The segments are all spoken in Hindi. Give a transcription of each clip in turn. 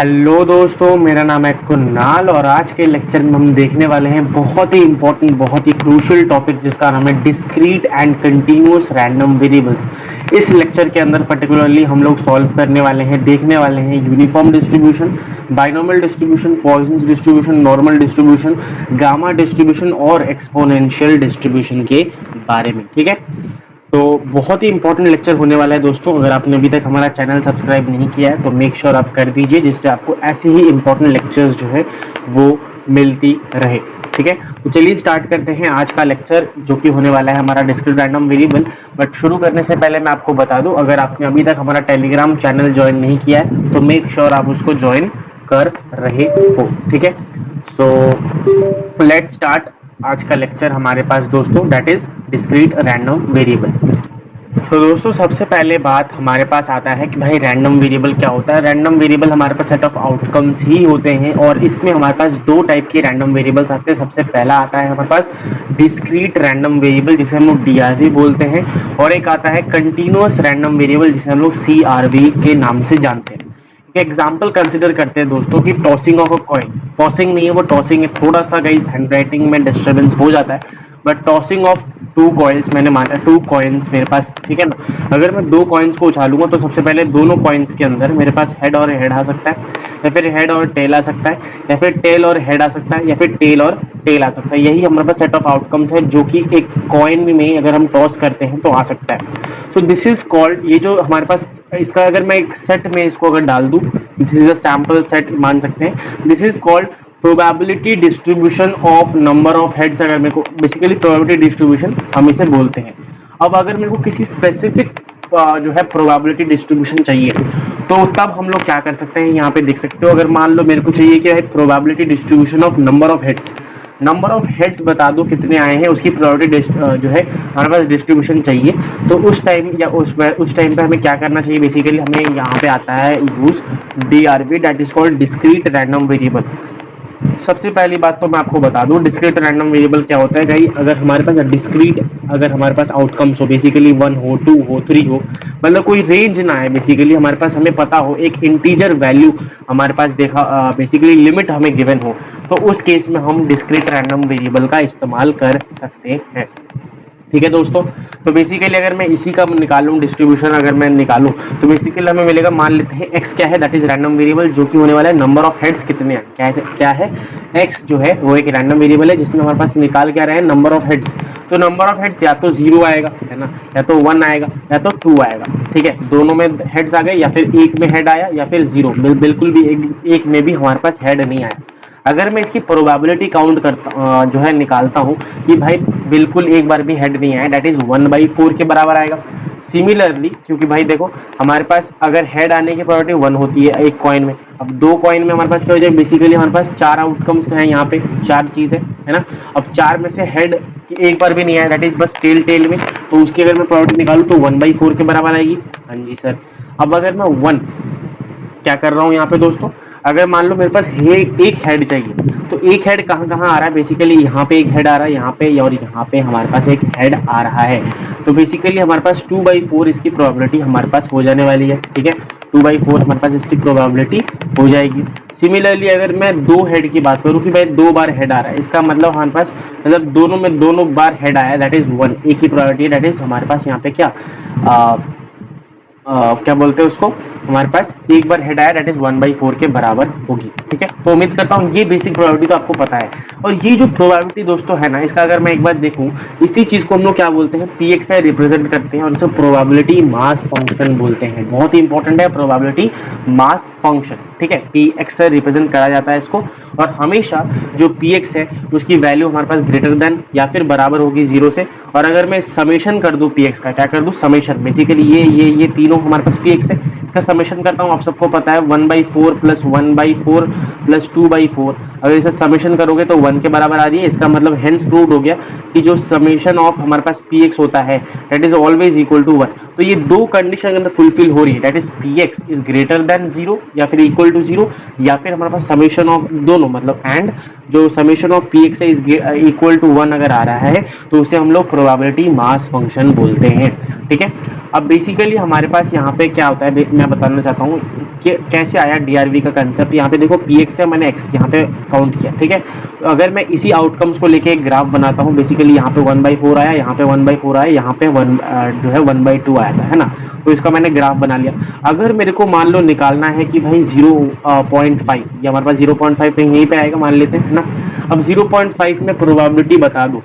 हेलो दोस्तों, मेरा नाम है कुणाल और आज के लेक्चर में हम देखने वाले हैं बहुत ही इंपॉर्टेंट, बहुत ही क्रूशियल टॉपिक जिसका नाम है discrete and continuous random variables. इस लेक्चर के अंदर पर्टिकुलरली हम लोग सॉल्व करने वाले हैं, देखने वाले हैं uniform distribution, binomial distribution, Poisson distribution, normal distribution, gamma distribution और एक्सपोनेंशियल डिस्ट्रीब्यूशन के बारे में। ठीक है, तो बहुत ही इंपॉर्टेंट लेक्चर होने वाला है दोस्तों। अगर आपने अभी तक हमारा चैनल सब्सक्राइब नहीं किया है तो मेक श्योर आप कर दीजिए, जिससे आपको ऐसे ही इंपॉर्टेंट लेक्चर्स जो है वो मिलती रहे। ठीक है, तो चलिए स्टार्ट करते हैं आज का लेक्चर, जो कि होने वाला है हमारा डिस्क्रीट रैंडम वेरिएबल। बट शुरू करने से पहले मैं आपको बता दूं, अगर आपने अभी तक हमारा टेलीग्राम चैनल ज्वाइन नहीं किया है तो मेक श्योर आप उसको ज्वाइन कर रहे हो। ठीक है, सो लेट्स स्टार्ट आज का लेक्चर हमारे पास दोस्तों, that is discrete random variable. तो दोस्तों सबसे पहले बात हमारे पास आता है कि भाई रैंडम वेरिएबल क्या होता है। रैंडम वेरिएबल हमारे पास सेट ऑफ आउटकम्स ही होते हैं और इसमें हमारे पास दो टाइप के रैंडम वेरिएबल्स आते हैं। सबसे पहला आता है हमारे पास डिस्क्रीट रैंडम वेरिएबल, जिसे हम लोग डीआरवी बोलते हैं, और एक आता है कंटिन्यूअस रैंडम वेरिएबल, जिसे हम लोग सीआरवी के नाम से जानते हैं। एक एग्जाम्पल कंसिडर करते हैं दोस्तों कि टॉसिंग ऑफ अ कॉइन, फॉसिंग नहीं है वो टॉसिंग है। थोड़ा सा गाइस हैंडराइटिंग में डिस्टर्बेंस हो जाता है, but tossing of two coins मैंने माना, टू कॉइन्स मेरे पास। ठीक है ना, अगर मैं दो कॉइन्स को उछालूंगा तो सबसे पहले दोनों कॉइन्स के अंदर मेरे पास हेड और हेड आ सकता है, या फिर हेड और टेल आ सकता है, या फिर टेल और हेड आ सकता है, या फिर टेल और टेल आ सकता है। यही हमारे पास सेट ऑफ आउटकम्स है जो कि एक कॉइन में अगर हम टॉस करते हैं तो आ सकता है। सो दिस इज कॉल्ड, ये जो हमारे पास इसका अगर मैं एक सेट में इसको अगर डाल दूं, this is a sample set मान सकते हैं। This is called probability distribution of number of heads. अगर मेरे को बेसिकली प्रोबेबिलिटी डिस्ट्रीब्यूशन हम इसे बोलते हैं। अब अगर मेरे को किसी स्पेसिफिक जो है प्रोबेबिलिटी डिस्ट्रीब्यूशन चाहिए तो तब हम लोग क्या कर सकते हैं, यहाँ पे देख सकते हो। अगर मान लो मेरे को चाहिए क्या है, probability distribution of number of heads. Number of heads बता दो कितने आए हैं, उसकी प्रोबेबिलिटी जो है हमारे पास डिस्ट्रीब्यूशन चाहिए। तो उस टाइम या उस टाइम पे हमें क्या करना चाहिए, बेसिकली हमें यहाँ पे आता है use DRV, that is called discrete random variable. सबसे पहली बात तो मैं आपको बता दूं डिस्क्रीट रैंडम वेरिएबल क्या होता है। भाई अगर हमारे पास डिस्क्रीट, अगर हमारे पास आउटकम्स हो, बेसिकली 1 हो, 2 हो, 3 हो, मतलब कोई रेंज ना है, बेसिकली हमारे पास हमें पता हो एक इंटीजर वैल्यू हमारे पास देखा, बेसिकली लिमिट हमें गिवन हो, तो उस केस में हम डिस्क्रीट रैंडम वेरिएबल का इस्तेमाल कर सकते हैं। ठीक है दोस्तों, तो बेसिकली अगर मैं इसी का निकालूं डिस्ट्रीब्यूशन, अगर मैं निकालूं तो बेसिकली हमें मिलेगा, मान लेते हैं x क्या है, दैट इज रैंडम वेरिएबल, जो कि होने वाला है नंबर ऑफ हेड्स कितने हैं। क्या है x जो है वो एक रैंडम वेरिएबल है जिसमें हमारे पास निकाल क्या रहे हैं, नंबर ऑफ हेड्स। तो नंबर ऑफ हेड्स या तो 0 आएगा, है ना, या तो 1 आएगा, या तो 2 आएगा। ठीक है, दोनों में हेड्स आ गए, या फिर एक में हेड आया, या फिर 0, बिल्कुल भी एक में भी हमारे पास हेड नहीं आया। अगर मैं इसकी प्रोबेबिलिटी काउंट करता जो है निकालता हूँ कि भाई बिल्कुल एक बार भी हेड नहीं आया, दैट इज 1/4 के बराबर आएगा। सिमिलरली, क्योंकि भाई देखो हमारे पास अगर हेड आने की प्रोबेबिलिटी 1 होती है एक कॉइन में, अब दो कॉइन में हमारे पास क्या हो जाए, बेसिकली हमारे पास 4 आउटकम्स हैं, यहाँ पे 4 चीजें है ना। अब 4 में से हेड एक बार भी नहीं आया, दैट इज बस टेल टेल में, तो उसकी अगर मैं प्रोबेबिलिटी निकालूं तो 1/4 के बराबर आएगी। हाँ जी सर। अब अगर मैं 1 क्या कर रहा हूँ यहाँ पे दोस्तों, अगर मान लो मेरे पास एक हेड चाहिए, तो एक हेड कहाँ कहाँ आ रहा है, बेसिकली यहाँ पे एक हेड आ रहा है, यहाँ पे और यहाँ पे हमारे पास एक हेड आ रहा है। तो बेसिकली हमारे पास 2/4 इसकी प्रोबेबिलिटी हमारे पास हो जाने वाली है। ठीक है, 2/4 हमारे पास इसकी प्रोबेबिलिटी हो जाएगी। सिमिलरली अगर मैं दो हेड की बात करूँ कि भाई 2 बार हेड आ रहा है, इसका मतलब हमारे पास, मतलब दोनों बार हेड आया, दैट इज 1, एक ही प्रोबेबिलिटी है, दैट इज हमारे पास यहाँ पे क्या क्या बोलते हैं उसको, हमारे पास एक बार हेड आया, दैट इज 1/4 के बराबर होगी। ठीक है, तो उम्मीद करता हूँ ये बेसिक प्रोबेबिलिटी तो आपको पता है। और ये जो प्रोबेबिलिटी दोस्तों है ना, इसका अगर मैं एक बार देखूं, इसी चीज को हम लोग क्या बोलते हैं, पीएक्सआई रिप्रेजेंट करते हैं और इसे प्रोबेबिलिटी मास फंक्शन बोलते हैं। बहुत ही इंपॉर्टेंट है प्रोबेबिलिटी मास फंक्शन। ठीक है, पीएक्स रिप्रेजेंट करा जाता है इसको, और हमेशा जो पीएक्स है उसकी वैल्यू हमारे पास ग्रेटर देन या फिर बराबर होगी 0 से। और अगर मैं समेशन कर दूं पीएक्स का, क्या कर दूं, समेशन, बेसिकली ये तीनों हमारे पास पीएक्स है, इसका समेशन करता हूं, आप सबको पता है 1/4 प्लस 1/4 प्लस 2/4, अगर इसे समेशन करोगे तो 1 के बराबर आ रही है। इसका मतलब हेंस प्रूव्ड हो गया कि जो समेशन ऑफ हमारे पास पीएक्स होता है that is always equal to 1। तो ये दो कंडीशन अगर फुलफिल हो रही है, that is px is greater than 0 या फिर इक्वल टू 0, या फिर हमारे पास समेशन ऑफ दोनों, मतलब एंड जो summation of PX is equal to 1 अगर आ रहा है, तो उसे हम लोग प्रोबेबिलिटी मास फंक्शन बोलते हैं। ठीक है, अब बेसिकली हमारे पास यहाँ पे क्या होता है, मैं बताना चाहता हूँ कि कैसे आया डीआरवी का कंसेप्ट। यहाँ पे देखो पी एक्स है, मैंने एक्स यहाँ पे काउंट किया, ठीक है। अगर मैं इसी आउटकम्स को लेके एक ग्राफ बनाता हूँ, बेसिकली यहाँ पे 1/4 आया, यहाँ पे 1/4 आया, यहाँ पे जो है 1/2 आया था, है ना। तो इसका मैंने ग्राफ बना लिया। अगर मेरे को मान लो निकालना है कि भाई 0.5, ये हमारे पास 0.5 पे यहीं पे आएगा मान लेते हैं, है ना। अब 0.5 में प्रोबेबिलिटी बता दो,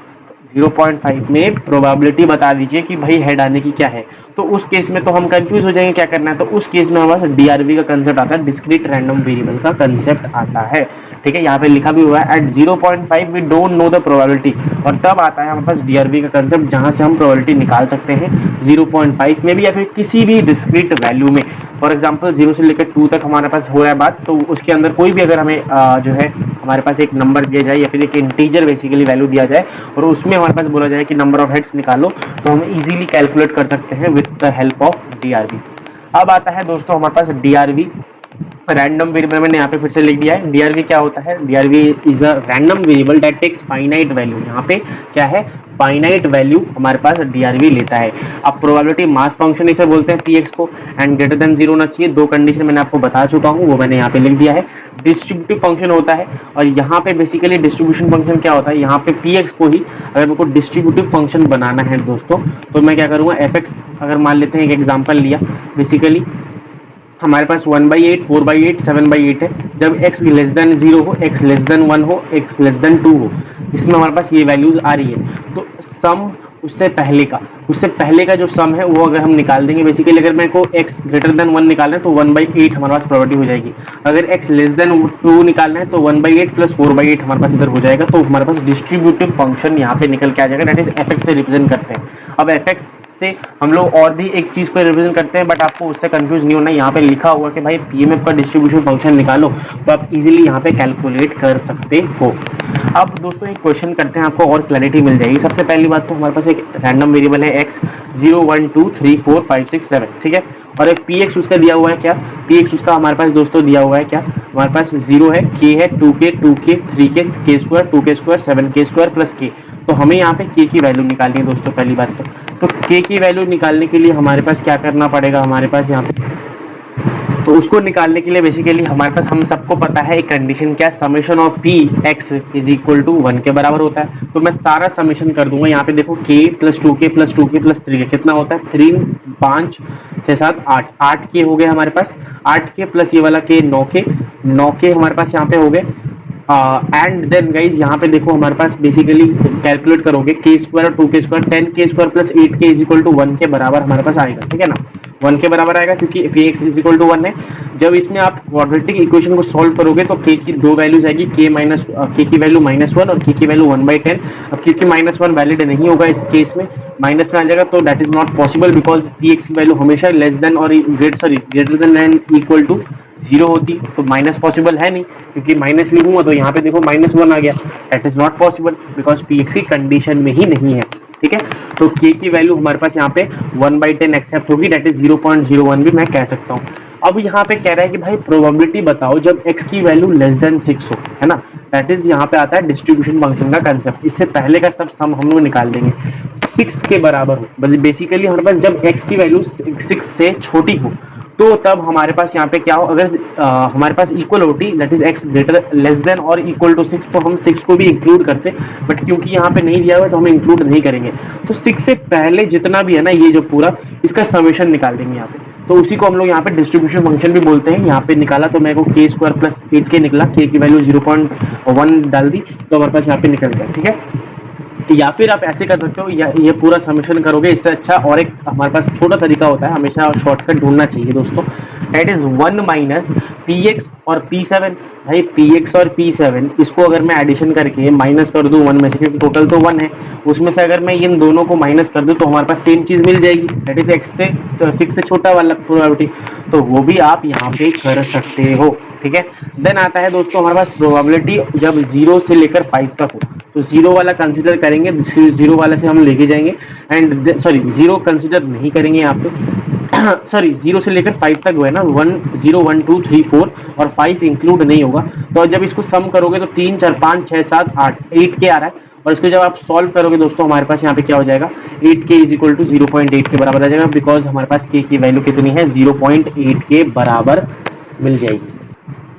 0.5 में प्रोबेबिलिटी बता दीजिए कि भाई हेड आने की क्या है। तो उस केस में तो हम कंफ्यूज हो जाएंगे क्या करना है। तो उस केस में हमारे पास डीआरवी का कंसेप्ट आता है, डिस्क्रीट रैंडम वेरिएबल का कंसेप्ट आता है, ठीक है। यहाँ पे लिखा भी हुआ है at 0.5 we don't know the probability, और तब आता है हमारे पास डीआरवी का कंसेप्ट, जहां से हम प्रोबेबिलिटी निकाल सकते हैं 0.5 में भी या फिर किसी भी डिस्क्रीट वैल्यू में। फॉर एग्जाम्पल 0 से लेकर 2 तक हमारे पास हो रहा है बात, तो उसके अंदर कोई भी अगर हमें जो है हमारे पास एक नंबर दिया जाए या फिर एक इंटीजर बेसिकली वैल्यू दिया जाए और उसमें हमारे पास बोला जाए कि नंबर ऑफ हेड्स निकालो, तो हम इजीली कैलकुलेट कर सकते हैं with the help of DRV. अब आता है दोस्तों हमारे पास डीआरवी रैंडम वेरिएबल, मैंने यहाँ पे फिर से लिख दिया है। डीआरवी क्या होता है, DRV is a random variable that takes finite value. यहाँ पे क्या है, फाइनाइट वैल्यू हमारे पास डीआरवी लेता है। अब प्रोबेबिलिटी मास फंक्शन इसे बोलते हैं पीएक्स को, एंड ग्रेटर देन 0 होना चाहिए। दो कंडीशन मैंने आपको बता चुका हूँ, वो मैंने यहाँ पे लिख दिया है। डिस्ट्रीब्यूटिव फंक्शन होता है, और यहाँ पे बेसिकली डिस्ट्रीब्यूशन फंक्शन क्या होता है, यहाँ पे पीएक्स को ही अगर मेरे को डिस्ट्रीब्यूटिव फंक्शन बनाना है दोस्तों, तो मैं क्या करूँगा, एफ अगर मान लेते हैं एक एग्जाम्पल लिया, बेसिकली हमारे पास 1/8, 4/8, 7/8 है। जब x लेस देन 0 हो, x लेस देन 1 हो, x लेस देन 2 हो, इसमें हमारे पास ये वैल्यूज आ रही है। तो सम उससे पहले का जो सम है वो अगर हम निकाल देंगे, बेसिकली अगर मेरे को x ग्रेटर देन 1 निकालना है तो 1/8 हमारे पास प्रोबेबिलिटी हो जाएगी। अगर x लेस देन 2 निकालना है तो 1/8 प्लस 4/8 हमारे पास इधर हो जाएगा। तो हमारे पास डिस्ट्रीब्यूटिव फंक्शन यहाँ पे निकल के आ जाएगा, दैट इज एफ से रिप्रेजेंट करते हैं। अब एफ से हम लोग और भी एक चीज को रिप्रेजेंट करते हैं, बट आपको उससे कंफ्यूज नहीं होना। यहाँ पे लिखा हुआ कि भाई पीएमएफ का डिस्ट्रीब्यूशन फंक्शन निकालो, तो आप इजीली यहाँ पे कैलकुलेट कर सकते हो। अब दोस्तों एक क्वेश्चन करते हैं, आपको और क्लैरिटी मिल जाएगी। सबसे पहली बात तो हमारे पास एक रैंडम वेरिएबल है x 0 1 2 3 4 5 6 7, ठीक है। और एक पी एक्स उसका दिया हुआ है, क्या पी एक्स उसका हमारे पास दोस्तों दिया हुआ है, क्या हमारे पास 0 है, k है, 2k 3k k square 2k square 7k square plus k। तो हमें यहाँ पे k की वैल्यू निकालनी है दोस्तों। पहली बात तो k की वैल्यू निकालने के लिए हमारे पास क्या करना पड़ेगा, हमारे पास यहाँ पे तो उसको निकालने के लिए बेसिकली हमारे पास, हम सबको पता है एक कंडीशन, क्या summation of P X is equal to 1 के बराबर होता है। तो मैं सारा समेशन कर दूंगा। यहाँ पे देखो k plus 2k plus 2k plus 3k कितना होता है, 3 5 6 7 8 8k हो गए हमारे पास, 8k प्लस ये वाला k 9k हमारे पास यहाँ पे हो गए। एंड देन गाइज यहाँ पे देखो हमारे पास बेसिकली कैलकुलेट करोगे k स्क्वायर और 2k square, 10k square plus 8k is equal to 1 के बराबर हमारे पास आएगा, ठीक है ना। 1 के बराबर आएगा क्योंकि px इज इक्वल टू 1 है। जब इसमें आप क्वाड्रेटिक इक्वेशन को सॉल्व करोगे तो k की दो वैल्यूज आएगी, k की वैल्यू -1 और k की वैल्यू 1/10। अब क्योंकि -1 वैलिड नहीं होगा इस केस में, माइनस में आ जाएगा, तो that is not possible because px की वैल्यू हमेशा लेस देन और greater than and equal to 0 होती। तो माइनस पॉसिबल है नहीं, क्योंकि माइनस लिखूंगा तो यहाँ पे देखो -1 आ गया, that is not possible because px की कंडीशन में ही नहीं है, ठीक है। तो k की वैल्यू हमारे पास यहाँ पे 1/10 एक्सेप्ट होगी, दैट इज 0.01 भी मैं कह सकता हूँ। अब यहाँ पे कह रहा है कि भाई प्रोबेबिलिटी बताओ जब x की वैल्यू लेस देन 6 हो, है ना। दैट इज यहाँ पे आता है डिस्ट्रीब्यूशन फंक्शन का कंसेप्ट। इससे पहले का सब सम हम लोग निकाल देंगे, 6 के बराबर हो, बेसिकली हमारे पास जब x की वैल्यू 6 से छोटी हो तो तब हमारे पास यहाँ पे क्या हो, अगर हमारे पास इक्वल होती, that is x greater less than और इक्वल टू 6, तो हम 6 को भी इंक्लूड करते, बट क्योंकि यहाँ पे नहीं दिया हुआ है तो हम इंक्लूड नहीं करेंगे। तो 6 से पहले जितना भी है ना, ये जो पूरा इसका समेशन निकाल देंगे यहाँ पे। तो उसी को हम लोग यहाँ पे डिस्ट्रीब्यूशन फंक्शन भी बोलते हैं। यहाँ पे निकाला तो मेरे को k स्क्वायर प्लस 8k निकला, k की वैल्यू 0.1 डाल दी तो हमारे पास यहाँ पे निकल गया, ठीक है। या फिर आप ऐसे कर सकते हो, या ये पूरा समेशन करोगे, इससे अच्छा और एक हमारे पास छोटा तरीका होता है, हमेशा शॉर्टकट ढूंढना चाहिए दोस्तों। दैट इज 1 माइनस px और p7। भाई px और p7 इसको अगर मैं एडिशन करके माइनस कर दूं 1 में से, क्योंकि टोटल तो 1 है, उसमें से अगर मैं इन दोनों को माइनस कर दूं तो हमारे पास सेम चीज मिल जाएगी, दैट इज x से 6 से छोटा वाला प्रोबेबिलिटी। तो वो भी आप यहाँ पे कर सकते हो, ठीक है। देन आता है दोस्तों हमारे पास प्रोबेबिलिटी जब 0 से लेकर 5 तक हो, तो 0 वाला कंसीडर करेंगे, 0 वाले से हम लेके जाएंगे, एंड सॉरी 0 कंसीडर नहीं करेंगे यहाँ पे सॉरी 0 से लेकर 5 तक हुआ है ना, 1 0 1 2 3 4 और 5 इंक्लूड नहीं होगा। तो जब इसको सम करोगे तो 3 4 5 6 7 8 8 के आ रहा है, और इसको जब आप सॉल्व करोगे दोस्तों हमारे पास यहाँ पे क्या हो जाएगा 8k इज इक्वल टू 0.8 के बराबर आ जाएगा, बिकॉज हमारे पास k की वैल्यू कितनी है 0.8 के बराबर मिल जाएगी।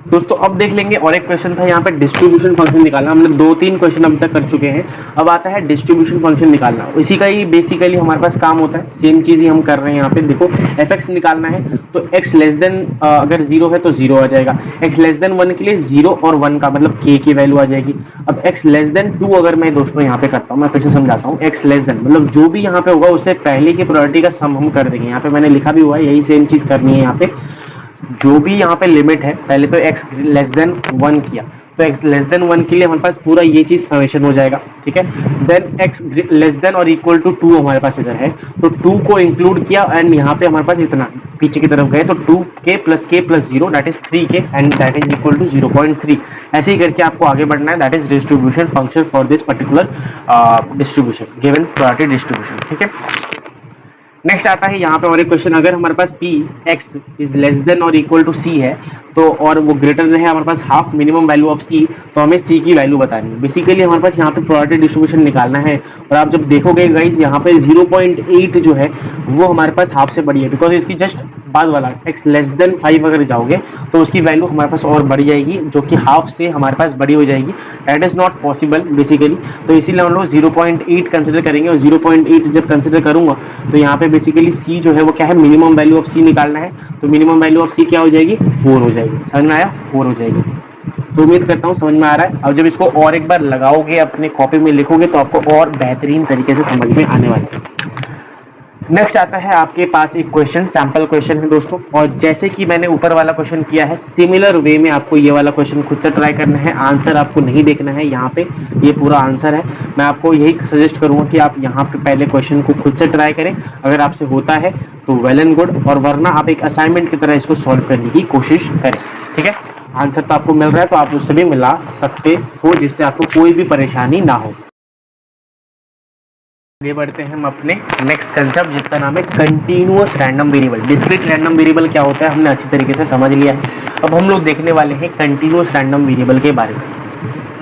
दोस्तों अब देख लेंगे और एक क्वेश्चन था यहाँ पे डिस्ट्रीब्यूशन फंक्शन निकालना। हमने 2-3 क्वेश्चन अब तक कर चुके हैं, अब आता है डिस्ट्रीब्यूशन फंक्शन निकालना। इसी का ही बेसिकली हमारे पास काम होता है, सेम चीज ही हम कर रहे हैं यहाँ पे। देखो एफ निकालना है तो x लेस देन अगर 0 है तो 0 आ जाएगा, x लेस देन 1 के लिए 0 और 1 का मतलब k की वैल्यू आ जाएगी। अब x लेस देन 2 अगर मैं दोस्तों यहाँ पे करता हूँ, मैं फिर से समझाता हूँ, x लेस देन मतलब जो भी यहाँ पे होगा उससे पहले की प्रोबेबिलिटी का सम हम कर देंगे। यहाँ पे मैंने लिखा भी हुआ है, यही सेम चीज करनी है यहाँ पे। जो भी यहाँ पे लिमिट है, पहले तो x लेस देन 1 किया तो x लेस देन 1 के लिए हमारे पास पूरा ये चीज समेशन हो जाएगा, ठीक है। देन x लेस देन और इक्वल टू 2 हमारे पास इधर है तो 2 को इंक्लूड किया एंड यहाँ पे हमारे पास इतना पीछे की तरफ गए तो 2k plus k plus 0 that is 3k and that is equal to 0.3। ऐसे ही करके आपको आगे बढ़ना है, that is distribution function for this particular distribution given probability distribution, ठीक है। नेक्स्ट आता है यहाँ पे और एक क्वेश्चन, अगर हमारे पास p x is less than और इक्वल टू c है तो और वो ग्रेटर है हमारे पास half minimum value of c, तो हमें c की वैल्यू बतानी है। बेसिकली हमारे पास यहाँ पे प्रोबेबिलिटी डिस्ट्रीब्यूशन निकालना है और आप जब देखोगे गाइस यहाँ पे 0.8 जो है वो हमारे पास हाफ से बड़ी है, बिकॉज इसकी जस्ट बाद वाला x लेस देन 5 अगर जाओगे तो उसकी वैल्यू हमारे पास और बढ़ जाएगी जो कि हाफ से हमारे पास बड़ी हो जाएगी, that is not possible basically. तो इसीलिए हम लोग 0.8 कंसिडर करेंगे और 0.8 जब कंसिडर करूंगा तो यहाँ पे बेसिकली c जो है वो क्या है, मिनिमम वैल्यू ऑफ c निकालना है। तो मिनिमम वैल्यू ऑफ c क्या हो जाएगी, 4 हो जाएगी। समझ में आया, 4 हो जाएगी। तो उम्मीद करता हूँ समझ में आ रहा है। अब जब इसको और एक बार लगाओगे अपने कॉपी में लिखोगे तो आपको और बेहतरीन तरीके से समझ में आने वाला है। नेक्स्ट आता है आपके पास एक क्वेश्चन, सैंपल क्वेश्चन है दोस्तों, और जैसे कि मैंने ऊपर वाला क्वेश्चन किया है सिमिलर वे में आपको ये वाला क्वेश्चन खुद से ट्राई करना है। आंसर आपको नहीं देखना है, यहाँ पे ये पूरा आंसर है। मैं आपको यही सजेस्ट करूंगा कि आप यहाँ पे पहले क्वेश्चन को खुद से ट्राई करें, अगर आपसे होता है तो वेल एंड गुड, और वरना आप एक असाइनमेंट की तरह इसको सॉल्व करने की कोशिश करें, ठीक है। आंसर तो आपको मिल रहा है तो आप उससे भी मिला सकते हो, जिससे आपको कोई भी परेशानी ना हो। आगे बढ़ते हैं हम अपने नेक्स्ट कंसेप्ट जिसका नाम है continuous random variable. Discrete random variable क्या होता है हमने अच्छी तरीके से समझ लिया है। अब हम लोग देखने वाले हैं कंटीन्यूअस रैंडम वेरिएबल के बारे में।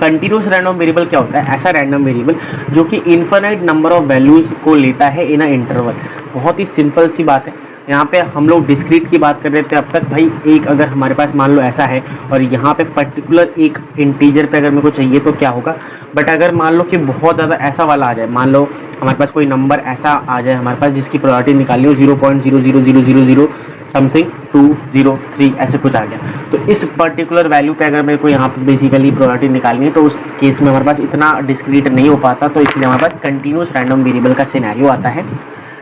कंटीन्यूअस रैंडम वेरिएबल क्या होता है, ऐसा रैंडम वेरिएबल जो कि इनफाइनाइट नंबर ऑफ वैल्यूज को लेता है इन अ इंटरवल। बहुत ही सिंपल सी बात है। यहाँ पे हम लोग डिस्क्रीट की बात कर रहे थे अब तक, भाई एक अगर हमारे पास मान लो ऐसा है और यहाँ पे पर्टिकुलर एक इंटीजर पे अगर मेरे को चाहिए तो क्या होगा। बट अगर मान लो कि बहुत ज़्यादा ऐसा वाला आ जाए, मान लो हमारे पास कोई नंबर ऐसा आ जाए हमारे पास जिसकी प्रोबेबिलिटी निकालनी हो 0.00000 समथिंग 203 ऐसे कुछ आ गया, तो इस पर्टिकुलर वैल्यू पे अगर मेरे को यहाँ पे बेसिकली प्रोबेबिलिटी निकालनी है तो उस केस में हमारे पास इतना डिस्क्रीट नहीं हो पाता, तो इसलिए हमारे पास कंटिन्यूस रैंडम वेरिएबल का सिनेरियो आता है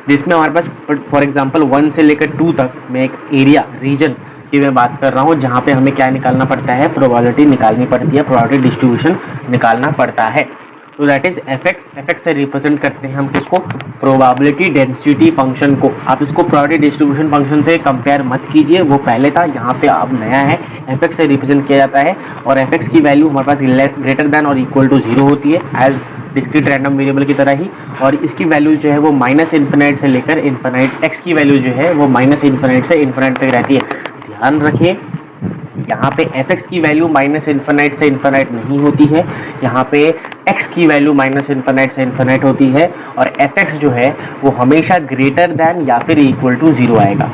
जिसमें हमारे पास फॉर एग्जांपल 1 से लेकर 2 तक में एक एरिया रीजन की मैं बात कर रहा हूँ, जहाँ पे हमें क्या निकालना पड़ता है, प्रोबेबिलिटी निकालनी पड़ती है, प्रोबेबिलिटी डिस्ट्रीब्यूशन निकालना पड़ता है। तो दैट इज एफ से रिप्रेजेंट करते हैं हम किसको, प्रोबेबिलिटी डेंसिटी फंक्शन को। आप इसको प्रोबेबिलिटी डिस्ट्रीब्यूशन फंक्शन से कंपेयर मत कीजिए, वो पहले था, यहाँ पे अब नया है। एफ से रिप्रेजेंट किया जाता है और एफ की वैल्यू हमारे पास ग्रेटर देन और इक्वल टू 0 होती है एज डिस्क्रीट रैंडम वेरिएबल की तरह ही, और इसकी वैल्यू जो है वो माइनस इन्फिनाइट से लेकर इन्फिनाइट, एक्स की वैल्यू जो है वो माइनस इन्फिनाइट से इन्फिनाइट तक रहती है। ध्यान रखिए यहाँ पे एफ की वैल्यू माइनस इन्फिनाइट से इन्फिनाइट नहीं होती है, यहाँ पे एक्स की वैल्यू माइनस इन्फिनाइट से इन्फिनाइट होती है, और एफ जो है वो हमेशा ग्रेटर देन या फिर इक्वल टू 0 आएगा।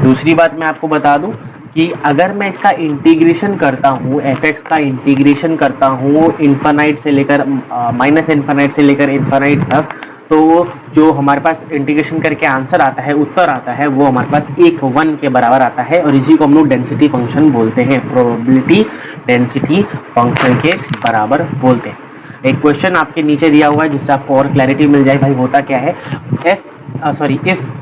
दूसरी बात मैं आपको बता दूं कि अगर मैं इसका इंटीग्रेशन करता हूँ, एफ का इंटीग्रेशन करता हूँ इन्फिनाइट से लेकर माइनस इन्फिनाइट से लेकर इन्फिनाइट तक, तो जो हमारे पास इंटीग्रेशन करके आंसर आता है, उत्तर आता है, वो हमारे पास 1 के बराबर आता है, और इसी को हम लोग डेंसिटी फंक्शन बोलते हैं, प्रोबेबिलिटी डेंसिटी फंक्शन के बराबर बोलते हैं। एक क्वेश्चन आपके नीचे दिया हुआ है जिससे आपको और क्लैरिटी मिल जाए, भाई होता क्या है। If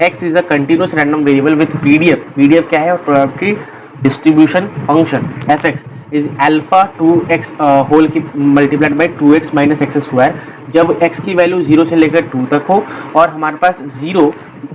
x is a continuous random variable with PDF क्या है, और probability distribution function F X is alpha 2x whole की multiplied by 2x minus X square, जब x की वैल्यू 0 से लेकर 2 तक हो और हमारे पास 0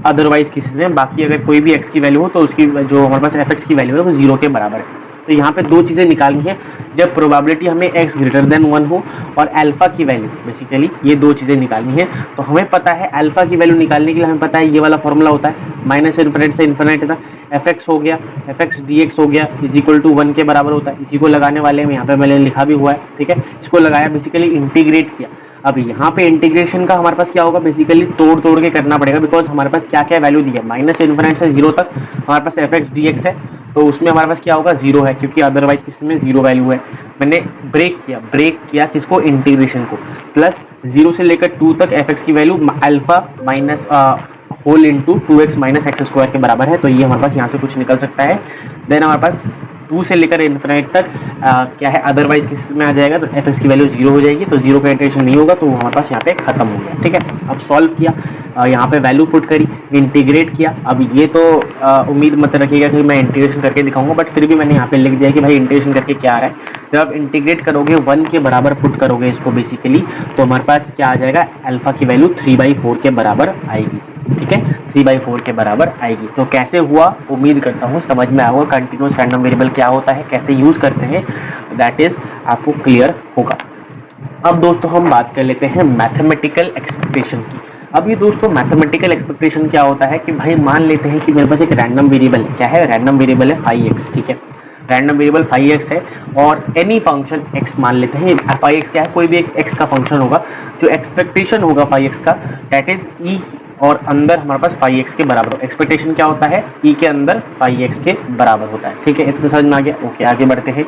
अदरवाइज केसेस में बाकी अगर कोई भी x की वैल्यू हो तो उसकी जो हमारे पास एफ की वैल्यू है वो 0 के बराबर है। तो यहाँ पे दो चीज़ें निकालनी है, जब प्रोबेबिलिटी हमें x ग्रेटर देन 1 हो और अल्फा की वैल्यू, बेसिकली ये दो चीज़ें निकालनी है। तो हमें पता है अल्फा की वैल्यू निकालने के लिए हमें पता है ये वाला फॉर्मूला होता है माइनस इन्फिनिट से इन्फिनिट तक fx हो गया, fx dx हो गया इज इक्वल टू 1 के बराबर होता है। इसी को लगाने वाले हैं, यहाँ पे मैंने लिखा भी हुआ है, ठीक है। इसको लगाया, बेसिकली इंटीग्रेट किया। अब यहाँ पे इंटीग्रेशन का हमारे पास क्या होगा, बेसिकली तोड़ तोड़ के करना पड़ेगा, बिकॉज हमारे पास क्या क्या वैल्यू दी है, माइनस इन्फिनिट से 0 तक हमारे पास fx dx है, तो उसमें हमारे पास क्या होगा, 0 है, क्योंकि अदरवाइज किसी में 0 वैल्यू है। मैंने ब्रेक किया किसको, इंटीग्रेशन को, प्लस 0 से लेकर 2 तक fx की value alpha minus whole into 2x minus X square के बराबर है। तो ये हमारे पास यहाँ से कुछ निकल सकता है। देन हमारे पास 2 से लेकर इन्फिनिट तक क्या है, अदरवाइज किस में आ जाएगा, तो fx की वैल्यू 0 हो जाएगी, तो 0 का इंटीग्रेशन नहीं होगा, तो हमारे पास यहाँ पे खत्म हो गया, ठीक है। अब सॉल्व किया, यहाँ पे वैल्यू पुट करी, इंटीग्रेट किया। अब ये तो उम्मीद मत रखिएगा कि मैं इंटीग्रेशन करके दिखाऊंगा, बट फिर भी मैंने यहाँ पे लिख दिया कि भाई इंटीग्रेशन करके क्या आ रहा है। जब आप इंटीग्रेट करोगे 1 के बराबर पुट करोगे इसको बेसिकली, तो हमारे पास क्या आ जाएगा, अल्फा की वैल्यू 3/4 के बराबर आएगी, ठीक है, 3/4 के बराबर आएगी। तो कैसे हुआ, उम्मीद करता हूँ समझ में आएगा कंटिन्यूअस रैंडम वेरिएबल क्या होता है, कैसे यूज करते हैं, दैट इज आपको क्लियर होगा। अब दोस्तों हम बात कर लेते हैं मैथमेटिकल एक्सपेक्टेशन की। अब ये दोस्तों मैथमेटिकल एक्सपेक्टेशन क्या होता है कि भाई मान लेते हैं कि मेरे पास एक रैंडम वेरिएबल है, क्या है, रैंडम वेरिएबल है 5x, ठीक है, रैंडम वेरिएबल 5x है और एनी फंक्शन x मान लेते हैं। 5x क्या है, कोई भी एक x का फंक्शन होगा, जो एक्सपेक्टेशन होगा 5x का, दैट इज e, और अंदर हमारे पास 5x के बराबर हो। एक्सपेक्टेशन क्या होता है, e के अंदर 5x के बराबर होता है, ठीक है, इतना समझ में आ गया। ओके, आगे बढ़ते हैं।